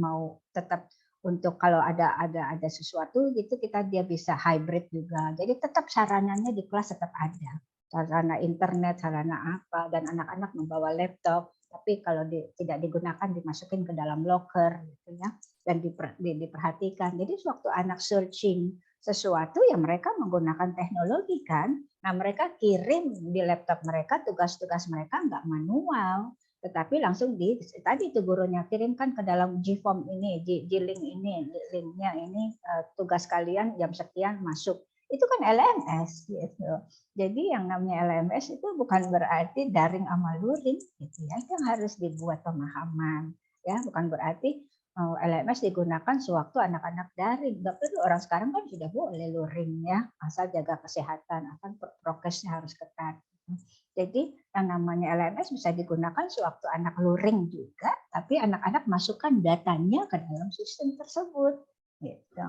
kalau ada sesuatu gitu dia bisa hybrid juga. Jadi tetap sarananya di kelas tetap ada. Sarana internet, sarana apa, dan anak-anak membawa laptop. Tapi kalau tidak digunakan dimasukin ke dalam locker gitu ya, dan diperhatikan. Jadi waktu anak searching sesuatu yang mereka menggunakan teknologi kan. Nah mereka kirim di laptop mereka tugas-tugas mereka nggak manual, tetapi langsung tadi itu gurunya kirimkan ke dalam G-form ini, G-link ini, linknya ini tugas kalian jam sekian masuk. Itu kan LMS gitu. Jadi yang namanya LMS itu bukan berarti daring sama luring gitu ya. Itu yang harus dibuat pemahaman ya, bukan berarti LMS digunakan sewaktu anak-anak daring. Nggak perlu, orang sekarang kan sudah boleh luring ya, asal jaga kesehatan, akan prokesnya harus ketat. Jadi yang namanya LMS bisa digunakan sewaktu anak luring juga, tapi anak-anak masukkan datanya ke dalam sistem tersebut. Gitu.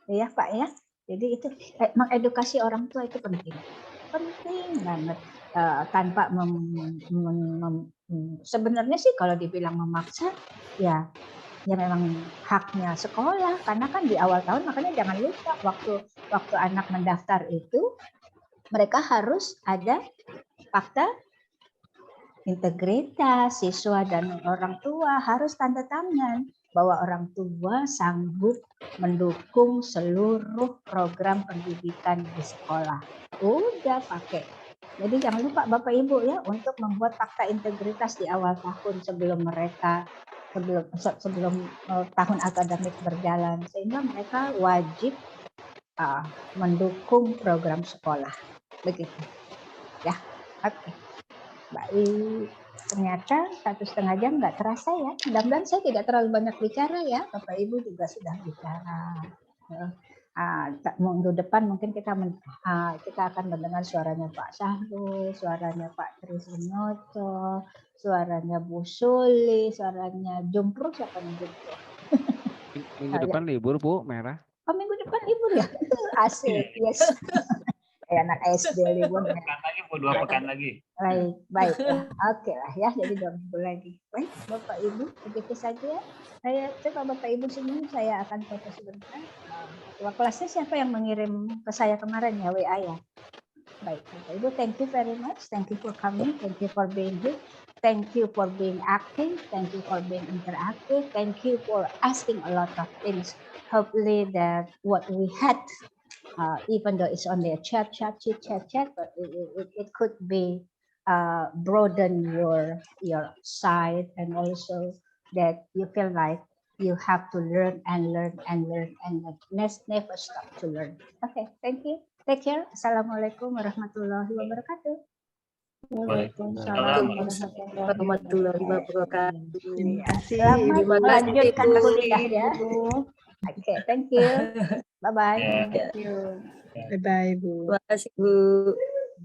Ya Pak ya. Jadi itu mengedukasi orang tua itu penting banget. Tanpa sebenarnya sih kalau dibilang memaksa ya memang haknya sekolah, karena kan di awal tahun, makanya jangan lupa waktu anak mendaftar itu mereka harus ada fakta integritas, siswa dan orang tua harus tanda tangan bahwa orang tua sanggup mendukung seluruh program pendidikan di sekolah. Udah pakai. Jadi jangan lupa Bapak Ibu ya untuk membuat fakta integritas di awal tahun sebelum tahun akademik berjalan, sehingga mereka wajib mendukung program sekolah. Begitu. Ya. Oke. Baik. Ternyata 1,5 jam nggak terasa ya. Mudah-mudahan saya tidak terlalu banyak bicara ya. Bapak Ibu juga sudah bicara. Minggu depan mungkin kita akan mendengar suaranya Pak Sahru, suaranya Pak Trisinoto, suaranya Bu Suli, suaranya Jumpruk, siapa nih Jumpruk? Minggu depan libur Bu, Merah. Oh minggu depan libur ya? Asik, yes. Kayak anak SD libur ya. Lagi, 2 pekan lagi. Baik lah. Oke lah ya, jadi 2 minggu lagi. Baik, Bapak Ibu, begitu saja. Saya coba Bapak Ibu senyum, saya akan foto sebentar. Ketua kelasnya siapa yang mengirim ke saya kemarin ya, WA ya? Baik, Bapak Ibu, thank you very much. Thank you for coming, thank you for being here. Thank you for being active, thank you for being interactive, thank you for asking a lot of things. Hopefully that what we had, even though it's only a chat, but it could be broaden your sight, and also that you feel like you have to learn and never stop to learn. Okay, thank you. Take care. Assalamualaikum warahmatullahi wabarakatuh. Waalaikumsalam warahmatullahi wabarakatuh. Terima kasih. Selamat melanjutkan kuliah ya. Okay, thank you. Bye-bye. Yeah. Thank you. Bye-bye Bu. Terima kasih Bu.